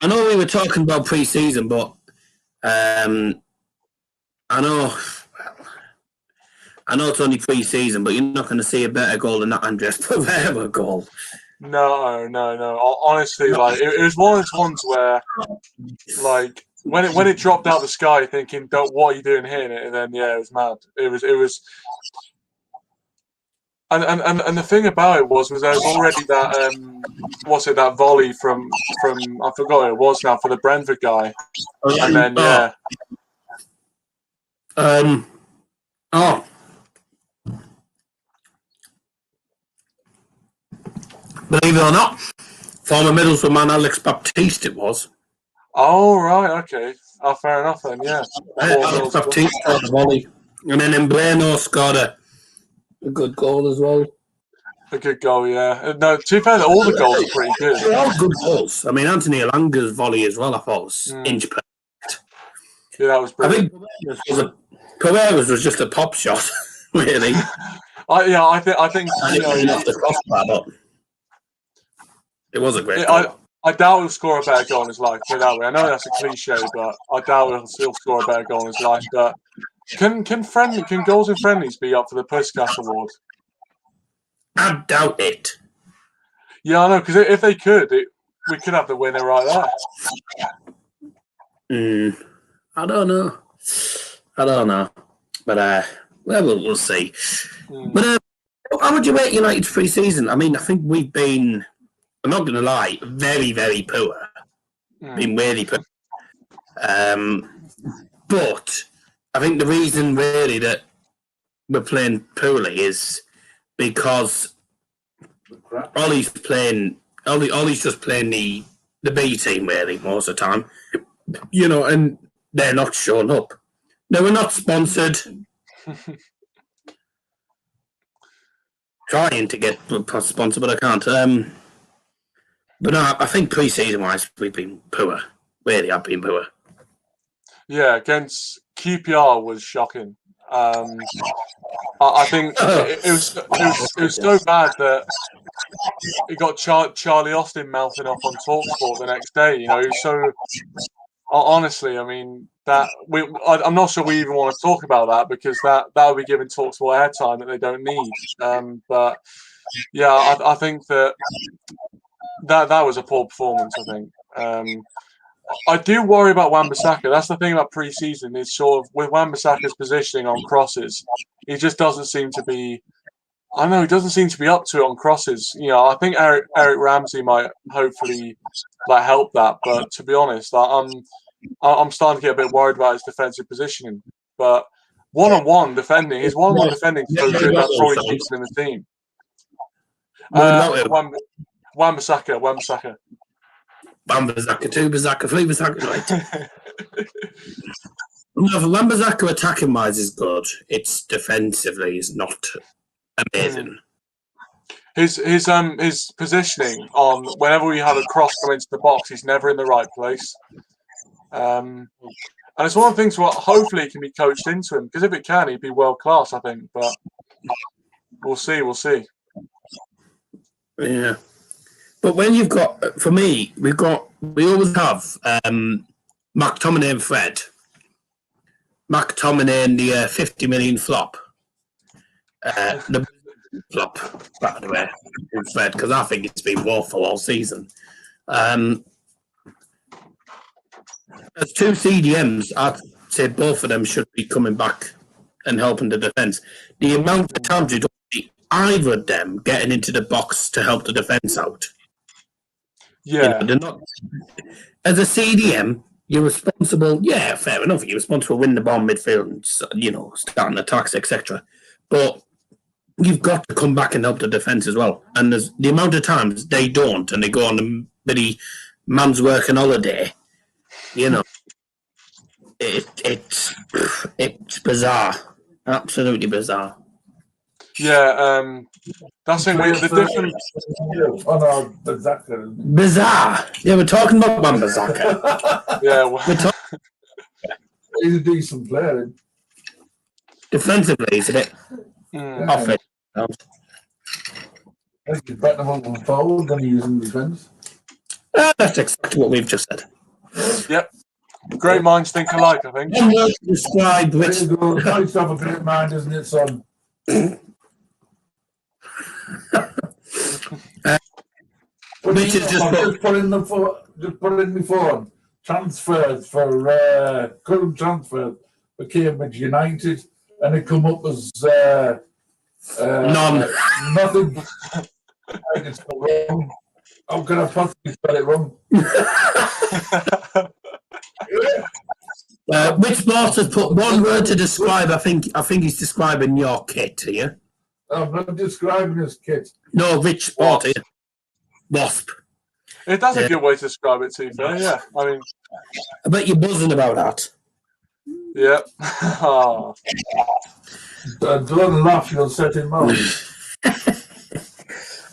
I know we were talking about pre-season, but I know it's only pre-season, but you're not going to see a better goal than that Andres Pereira goal. No. Honestly, it was one of those ones where, when it dropped out of the sky, thinking, "What are you doing here?" And then it was mad. It was. And the thing about it was there was already that that volley from I forgot who it was now for the Brentford guy, and then Believe it or not, former Middlesbrough man Alex Baptiste it was. Oh right, okay. Oh, fair enough then. Yeah. Alex Baptiste scored the volley, and then Embleno scored a good goal as well. A good goal, yeah. No, to be fair, all the goals are pretty good. They're all good goals. I mean, Anthony Elanga's volley as well, I thought was inch perfect. Yeah, that was brilliant. I think Pereira's was just a pop shot, really. I think off the crossbar, but it was a great goal. I doubt he'll score a better goal in his life. Put it that way. I know that's a cliche, but I doubt he'll still score a better goal in his life. But Can goals in friendlies be up for the Puskas Award? I doubt it. Yeah, I know, because if they could, we could have the winner right there. I don't know. But we'll see. But how would you rate United's pre-season? I mean, I think we've been, I'm not going to lie, very, very poor. Been really poor. But I think the reason really that we're playing poorly is because Ollie's just playing the B team really most of the time, and they're not showing up. No, we're not sponsored. Trying to get sponsored, but I can't. But no, I think pre-season wise we've been poor. Really, have been poor. Yeah, against QPR was shocking. I think it was so bad that it got Charlie Austin mouthing off on TalkSport the next day. He was so honestly. I mean, I'm not sure we even want to talk about that because that would be giving TalkSport airtime that they don't need. But yeah, I think that was a poor performance. I think. I do worry about Wan-Bissaka. That's the thing about pre-season is sort of with Wan-Bissaka's positioning on crosses, he just doesn't seem to be. I don't know. He doesn't seem to be up to it on crosses. I think Eric Ramsey might hopefully help that. But to be honest, I'm starting to get a bit worried about his defensive positioning. But one-on-one defending, his one-on-one defending is so good that probably keeps him in the team. Wan-Bissaka. Wan-Bissaka, 2 Bissaka, 3 Bissaka, right? No, for Wan-Bissaka attacking wise is good. It's defensively is not amazing. His positioning on whenever we have a cross come into the box, he's never in the right place. And it's one of the things what hopefully can be coached into him because if it can, he'd be world class, I think. But we'll see. Yeah. But when you've got, for me, we always have McTominay and Fred. McTominay and the 50 million flop. The flop, by the way, in Fred, because I think it's been woeful all season. As 2 CDMs, I'd say both of them should be coming back and helping the defence. The amount of times you don't see either of them getting into the box to help the defence out. Yeah. They're not. As a CDM, you're responsible. Yeah, fair enough. You're responsible for winning the ball midfield and starting attacks, etc. But you've got to come back and help the defence as well. And there's the amount of times they don't, and they go on the bloody man's work and holiday. It's bizarre, absolutely bizarre. Yeah, that's the different. Oh no, Bissaka. Bizarre. Yeah, we're talking about Wan-Bissaka. Yeah, He's a decent player. Defensively, he's a bit off it. He's better on forward than he is in defence. That's exactly what we've just said. Yep. Great minds think alike, I think. One word to describe which. It's nice to have a great mind, isn't it, son? Which is just put in my phone. Transfers for current transfers for Cambridge United, and it come up as none. Nothing. It's wrong. How can I possibly spell it wrong? Which sport has put one word to describe? I think he's describing your kit here. I'm not describing his kit. No, which sport here? Wasp. That's a good way to describe it, to be fair. Yeah, I mean, I bet you're buzzing about that. Yeah. Oh. Don't laugh, you'll set him off.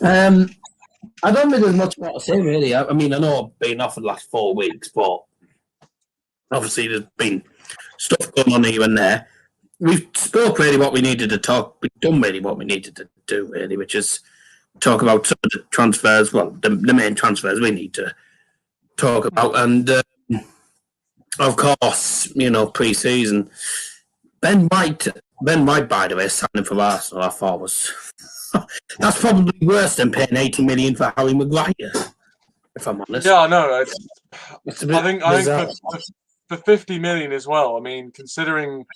I don't think there's much more to say, really. I mean, I know I've been off for the last 4 weeks, but obviously there's been stuff going on here and there. We've spoke really what we needed to talk. We've done really what we needed to do, really, which is talk about some of the transfers. Well, the main transfers we need to talk about, and of course, pre-season. Ben White, by the way, signing for Arsenal, I thought was that's probably worse than paying 80 million for Harry Maguire. If I'm honest. Yeah, I know. It's a bit I think for 50 million as well. I mean, considering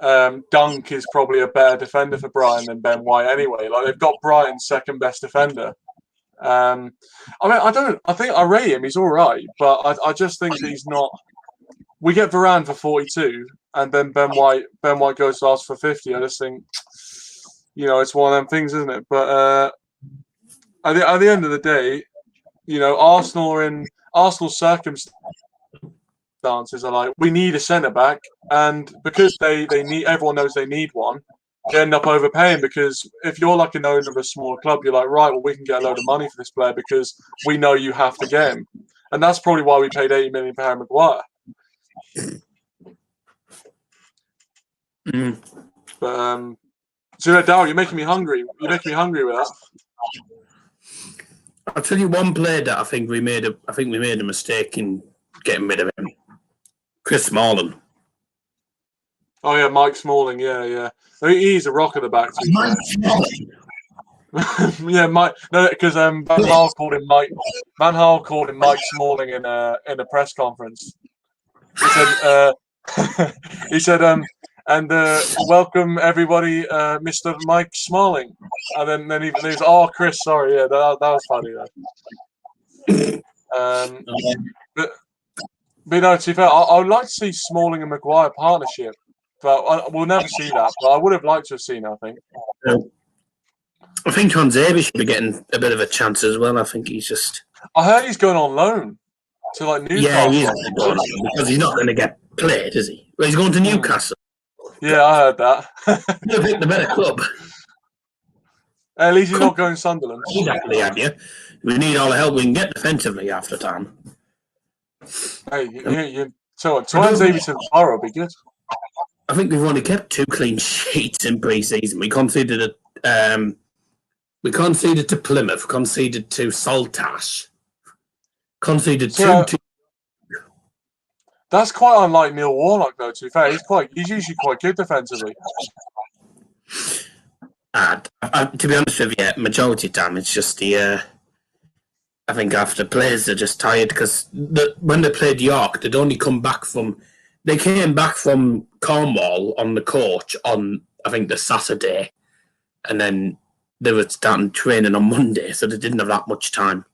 Dunk is probably a better defender for Brighton than Ben White anyway. Like they've got Brighton's second best defender. I mean, I think I rate him. He's all right, but I just think that he's not. We get Varane for 42, and then Ben White goes to us for 50. I just think, it's one of them things, isn't it? But at the end of the day, Arsenal's circumstances are like, we need a centre back, and because they need, everyone knows they need one. They end up overpaying because if you're like an owner of a smaller club, you're like, right, well, we can get a load of money for this player because we know you have to get him, and that's probably why we paid 80 million for Harry Maguire. But so Darryl, you're making me hungry. You're making me hungry with that. I'll tell you one player that I think we made a mistake in getting rid of him. Chris Smalling. Oh yeah, Mike Smalling. Yeah. He's a rock at the back. Mike Smalling. Yeah, Mike. No, because Van Gaal called him Mike. Van Gaal called him Mike Smalling in a press conference. He said, and welcome everybody, Mr. Mike Smalling. And then he was, oh, Chris, sorry, yeah, that was funny though. But no, to be fair, I would like to see Smalling and Maguire partnership, but we'll never see that. But I would have liked to have seen it, I think. I think Xavi should be getting a bit of a chance as well. I think he's just. I heard he's going on loan to like Newcastle. Yeah, he is going on because he's not going to get played, is he? Well, he's going to Newcastle. Yeah, I heard that. He'll pick the better club. At least he's not going Sunderland. Exactly, have you? We need all the help we can get defensively after time. Hey, so Xavi to Borough would be good. I think we've only kept 2 clean sheets in pre-season. We conceded to Plymouth, conceded to Saltash, conceded to. That's quite unlike Neil Warnock, though. To be fair, he's usually quite good defensively. To be honest with you, majority of the time it's just the. I think after players are just tired because when they played York, they'd only come back from. They came back from Cornwall on the coach on I think the Saturday, and then they were starting training on Monday, so they didn't have that much time.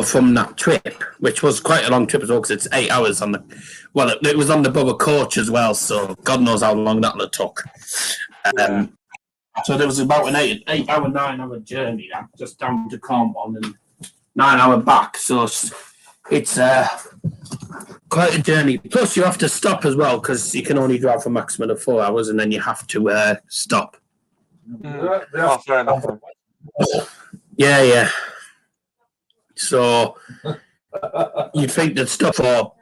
From that trip, which was quite a long trip as well, because it's 8 hours on the. Well, it was on the Borough coach as well, so God knows how long that took. So there was about an 8 hour, 9 hour journey, just down to Cornwall and 9 hour back. So it's quite a journey. Plus, you have to stop as well because you can only drive for a maximum of 4 hours, and then you have to stop. Oh, fair enough. Yeah. So you'd think they'd stop for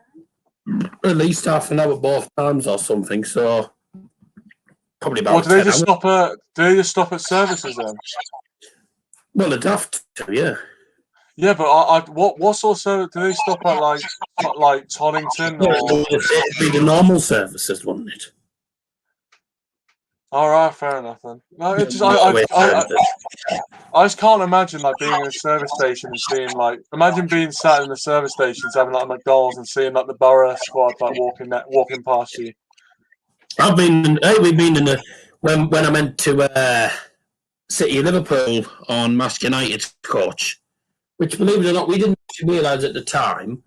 at least half an hour both times or something. So probably about. Well, do they just stop at services then? Well, they'd have to, yeah. Yeah, but what sort of service do they stop at? Like Toddington or? It'd be the normal services, wouldn't it? All right, fair enough then. No, it's just, I just can't imagine like being in a service station and seeing like imagine being sat in the service stations having like McDonald's and seeing like the Borough squad like walking past you. We've been in when I went to City of Liverpool on Marske United's coach, which believe it or not we didn't realise at the time.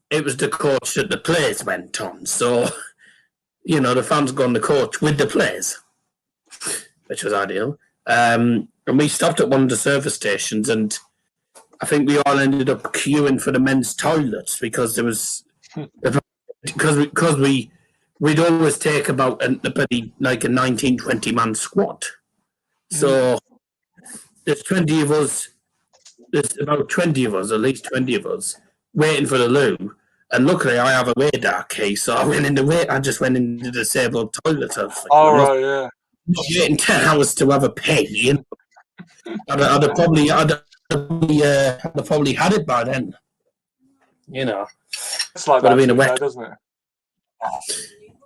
It was the coach that the players went on, so. The fans go on the coach with the players, which was ideal. And we stopped at one of the service stations, and I think we all ended up queuing for the men's toilets because there was because we'd always take about a 19-20 man squad. So there's 20 of us. There's about 20 of us, at least 20 of us, waiting for the loo. And luckily, I have a radar key, so I just went in the disabled toilet. Right, yeah. Waiting 10 hours to have a pee. I'd have probably had it by then. It's like that, doesn't it?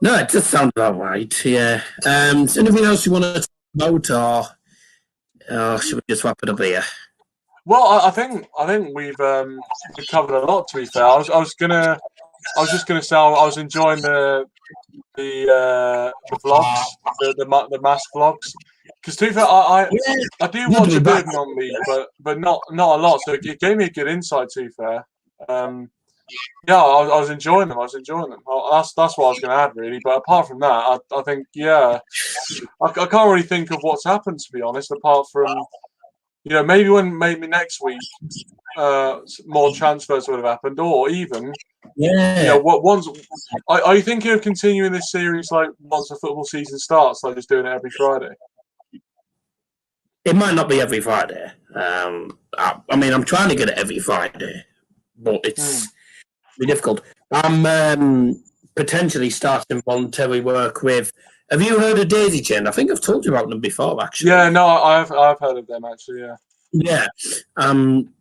No, it does sound about right. Yeah. Is anything else you want to talk about, or should we just wrap it up here? Well, I think we've covered a lot. To be fair, I was just gonna say I was enjoying the vlogs, the mass vlogs. Because to be fair, I do watch a bit of non-league, but not a lot. So it gave me a good insight. To be fair, yeah, I was enjoying them. That's what I was going to add, really. But apart from that, I think I can't really think of what's happened, to be honest. Apart from maybe next week, more transfers would have happened, or even are you thinking of continuing this series like once the football season starts, like just doing it every Friday? It might not be every Friday. I mean, I'm trying to get it every Friday, but it's be difficult. I'm potentially starting voluntary work with. Have you heard of Daisy Chain? I think I've told you about them before, actually. Yeah, no, I've heard of them actually. Yeah. Yeah, I'm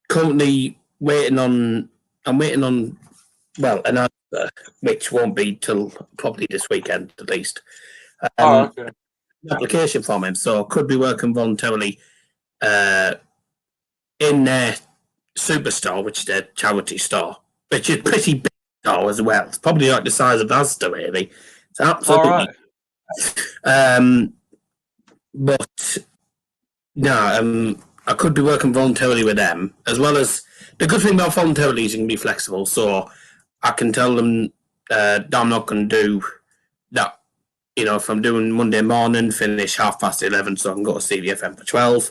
currently waiting on. I'm waiting on. Well, an answer, which won't be till probably this weekend at least. Okay. Application from him, so could be working voluntarily in their superstore, which is their charity store, which is pretty big store as well. It's probably like the size of Asda, really. It's absolutely. But no, I could be working voluntarily with them, as well as the good thing about voluntarily is you can be flexible. So I can tell them that I'm not going to do that. If I'm doing Monday morning, finish 11:30, so I can go to CVFM for 12,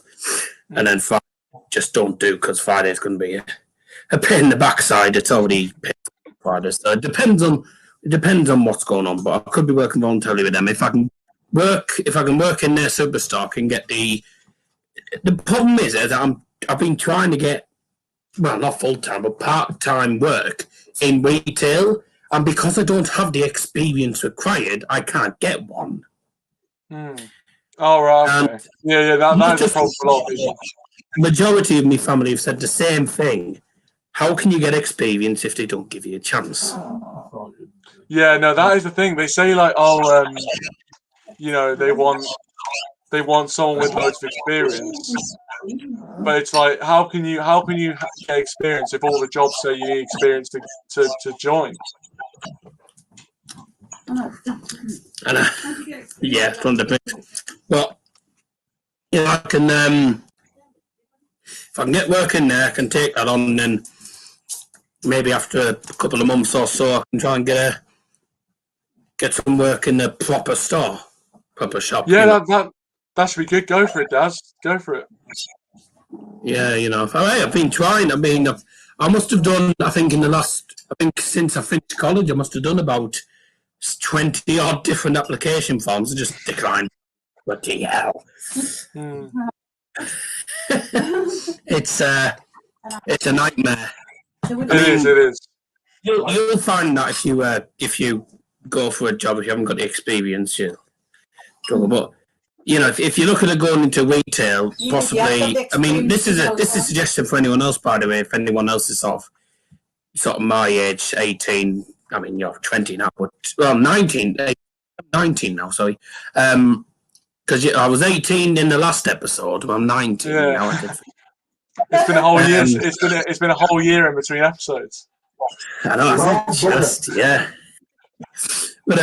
and then Friday just don't do because Friday's going to be a pain in the backside. It's already paid Friday, so it depends on what's going on. But I could be working voluntarily with them if I can work in their superstock and get the. The problem is that I've been trying to get, well, not full time, but part time work in retail. And because I don't have the experience required, I can't get one. Oh, right. Okay. Yeah, that is a problem for a lot of people. The majority of my family have said the same thing. How can you get experience if they don't give you a chance? Yeah, no, that is the thing. They say like, they want someone with loads of experience. But it's like, how can you get experience if all the jobs say you need experience to join? Yeah, from the bit. But I can if I can get work in there, I can take that on, and then maybe after a couple of months or so, I can try and get some work in a proper store, proper shop. Yeah, that should be good. Go for it, Daz. Go for it. Yeah, I've been trying. I mean, I must have done. I think since I finished college, I must have done about 20 odd different application forms and just declined. Bloody hell! It's a nightmare. It is. You'll find that if you go for a job, if you haven't got the experience, you'll struggle. But if you're looking at going into retail, possibly. I mean, this is a suggestion for anyone else, by the way. If anyone else is sort of my age, 18. I mean, you're 20 now, but 19 now. Sorry, because I was 18 in the last episode. I'm 19 now. It's been a whole year. It's been a whole year in between episodes. I know. Yeah. But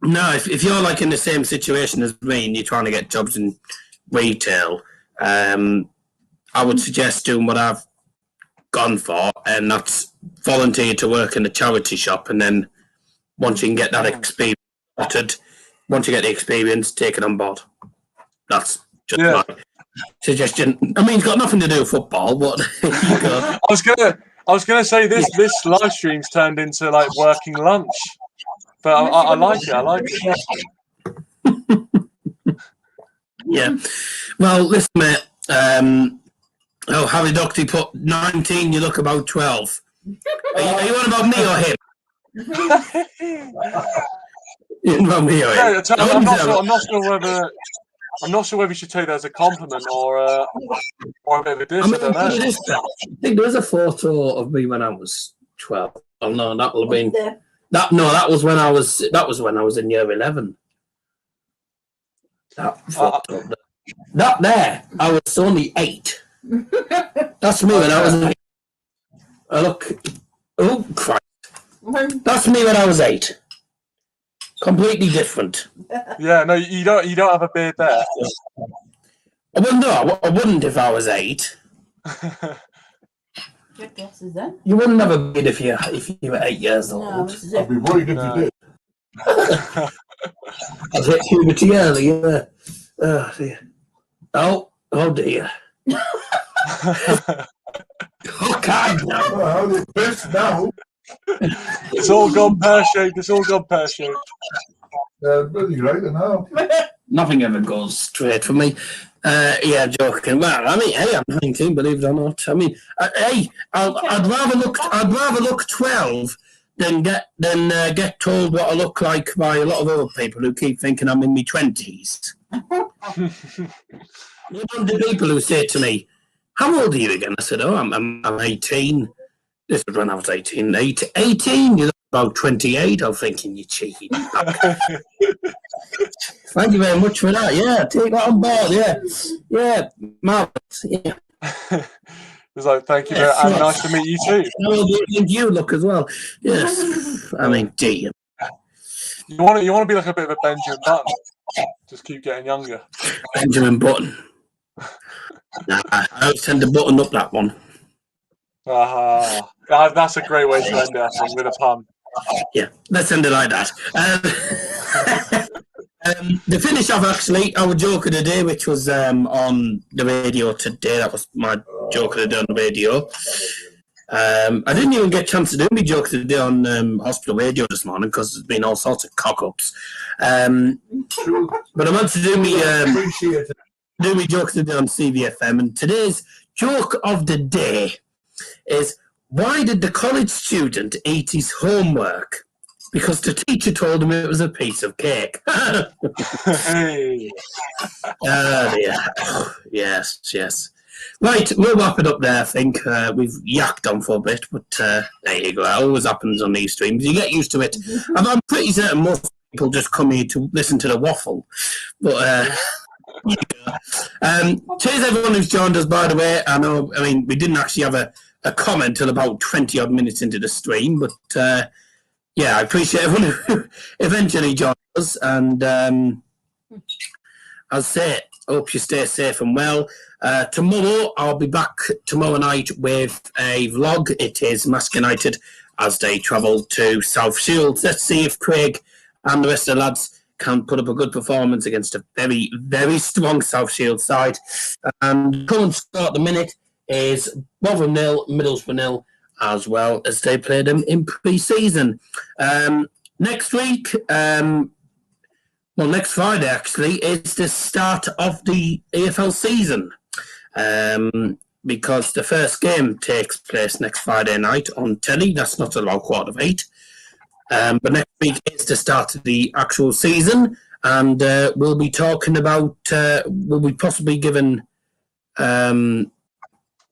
no, if you're like in the same situation as me and you're trying to get jobs in retail, I would suggest doing what I've gone for, and that's volunteer to work in a charity shop, and then once you can get that experience, once you get the experience, take it on board. That's just my suggestion. I mean, it's got nothing to do with football, but you go. I was gonna say this live stream's turned into like working lunch, but I like it. I like it. Yeah. Well, listen, mate. Harry Doherty put 19. You look about 12. Are you on about me or him? About me or him? I'm not sure whether you should take that as a compliment or a bit of a diss. I don't know. I think there's a photo of me when I was 12. Oh no, that will have been. That was when I was in year 11. That fucked up. That there, I was only 8. That's me when I was 8. Oh Christ! That's me when I was 8. Completely different. Yeah, no, you don't have a beard there. I wouldn't know. I wouldn't if I was 8. Your glasses then? You wouldn't have a beard if you were 8 years No, old. this is I'd it. be worried if you did. I'd hit puberty early, yeah. Oh dear. Oh dear. Oh God, no. Well, it's best now. It's all gone pear-shaped. Really right now. Nothing ever goes straight for me. Yeah, joking. Well, I mean, hey, I'm 19, believe it or not. I mean, hey, I'd rather look 12 than get told what I look like by a lot of other people who keep thinking I'm in my 20s. The people who say to me, "How old are you again?" I said, "Oh, I'm 18." This was when I was 18. 18? You look about 28. I'm thinking, you cheeky bastard. Thank you very much for that. Yeah, take that on board. Yeah, marvelous. Yeah. It's like, thank you very much. And nice to meet you too. How old do you think you look as well? Yes. I mean, dear. You want to be like a bit of a Benjamin Button. Just keep getting younger. Benjamin Button. Nah, I always tend to button up that one. That's a great way to end it, I think, with a pun. Yeah, let's end it like that. The finish off, actually, our joke of the day, which was on the radio today. That was my joke of the day on the radio. I didn't even get a chance to do my joke of the day on hospital radio this morning because there's been all sorts of cock-ups. But I want to do me joke of the day on CVFM, and today's joke of the day is, why did the college student eat his homework? Because the teacher told him it was a piece of cake. Hey. Yes. Right, we'll wrap it up there, I think. We've yacked on for a bit, but there you go. It always happens on these streams. You get used to it. I'm pretty certain most people just come here to listen to the waffle. But cheers everyone who's joined us, by the way. I mean, we didn't actually have a comment till about 20 odd minutes into the stream, but yeah, I appreciate everyone who eventually joined us, and I'll say, hope you stay safe and well. Tomorrow, I'll be back tomorrow night with a vlog. It is Marske United as they travel to South Shields. Let's see if Craig and the rest of the lads can put up a good performance against a very, very strong South Shields side. And current score at the minute is Botham 0, Middlesbrough 0, as well as they play them in pre-season. Next week, next Friday actually, is the start of the AFL season, because the first game takes place next Friday night on telly. That's not about 8:15. But next week is the start of the actual season, and we'll be talking about, we'll be possibly given...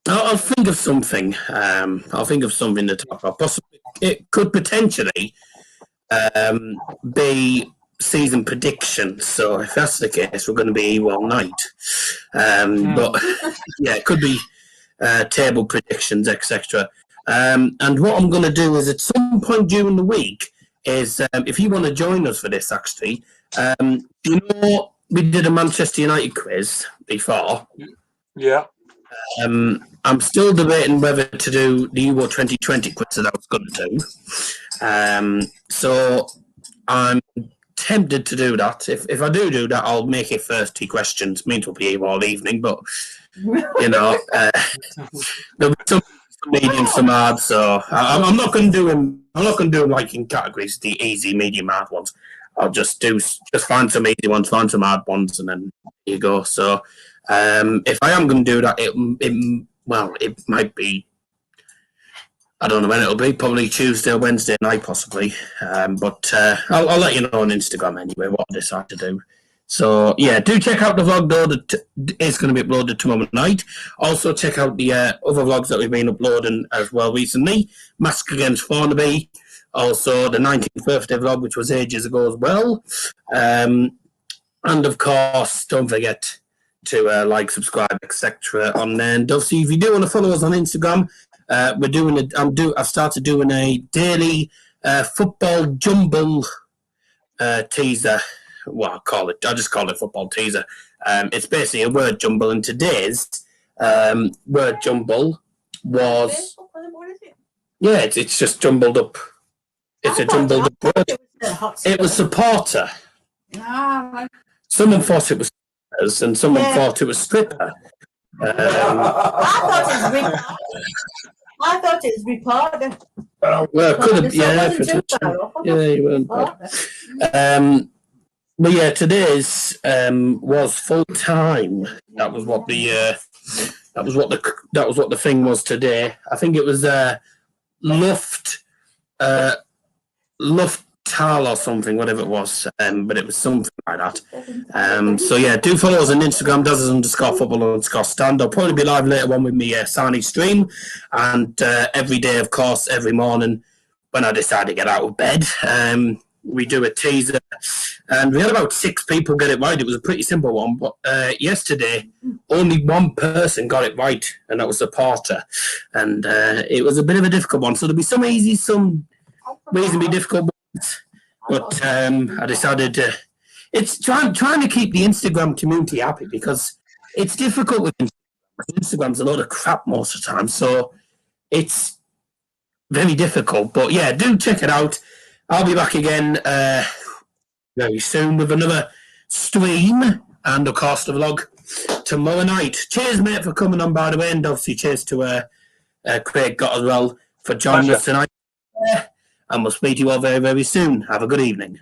I'll think of something. To talk about. Possibly, it could potentially be season predictions. So if that's the case, we're going to be all night. But yeah, it could be table predictions, etc. And what I'm going to do is, at some point during the week, is if you want to join us for this, actually, you know, we did a Manchester United quiz before. Yeah. I'm still debating whether to do the Euro 2020 quiz that I was going to do. So I'm tempted to do that. If I do that, I'll make it 30 questions. Means we'll be here all evening, but you know, there'll be some medium, some hard. So I'm not going to do them. I'm not going to do them like in categories, the easy, medium, hard ones. I'll just find some easy ones, find some hard ones, and then there you go. So. If I am going to do that, it might be, I don't know when it'll be, probably Tuesday or Wednesday night, possibly. But I'll let you know on Instagram anyway what I decide to do. So, yeah, do check out the vlog, though, that is going to be uploaded tomorrow night. Also, check out the other vlogs that we've been uploading as well recently. Marske against Thornaby Also, the 19th birthday vlog, which was ages ago as well. And of course, don't forget to like, subscribe, etc. on there. And obviously, if you do want to follow us on Instagram, we're doing I've started doing a daily football jumble teaser. Well, I just call it football teaser. It's basically a word jumble, and today's word jumble was it's just jumbled up. It's a jumbled up word. It was supporter. Right. Someone thought it was strippers and someone thought it was stripper. I thought it was reporter. Well, it could have, you weren't bad. But yeah, today's was full time. That was what the thing was today. I think it was Lufttal or something, whatever it was, but it was something like that. So yeah, do follow us on Instagram, Dazzer_football_stand. I'll probably be live later on with me Sani stream, and every day, of course, every morning when I decide to get out of bed, we do a teaser, and we had about 6 people get it right. It was a pretty simple one, but yesterday only one person got it right, and that was the Porter, and it was a bit of a difficult one. So there'll be some easy, some reasonably difficult ones, but I decided it's trying to keep the Instagram community happy, because it's difficult with Instagram. Instagram's a lot of crap most of the time, so it's very difficult. But yeah, do check it out. I'll be back again very soon with another stream and, of course, the vlog tomorrow night. Cheers, mate, for coming on, by the way, and obviously cheers to Craig Gott as well for joining us tonight. And we'll speak to you all very, very soon. Have a good evening.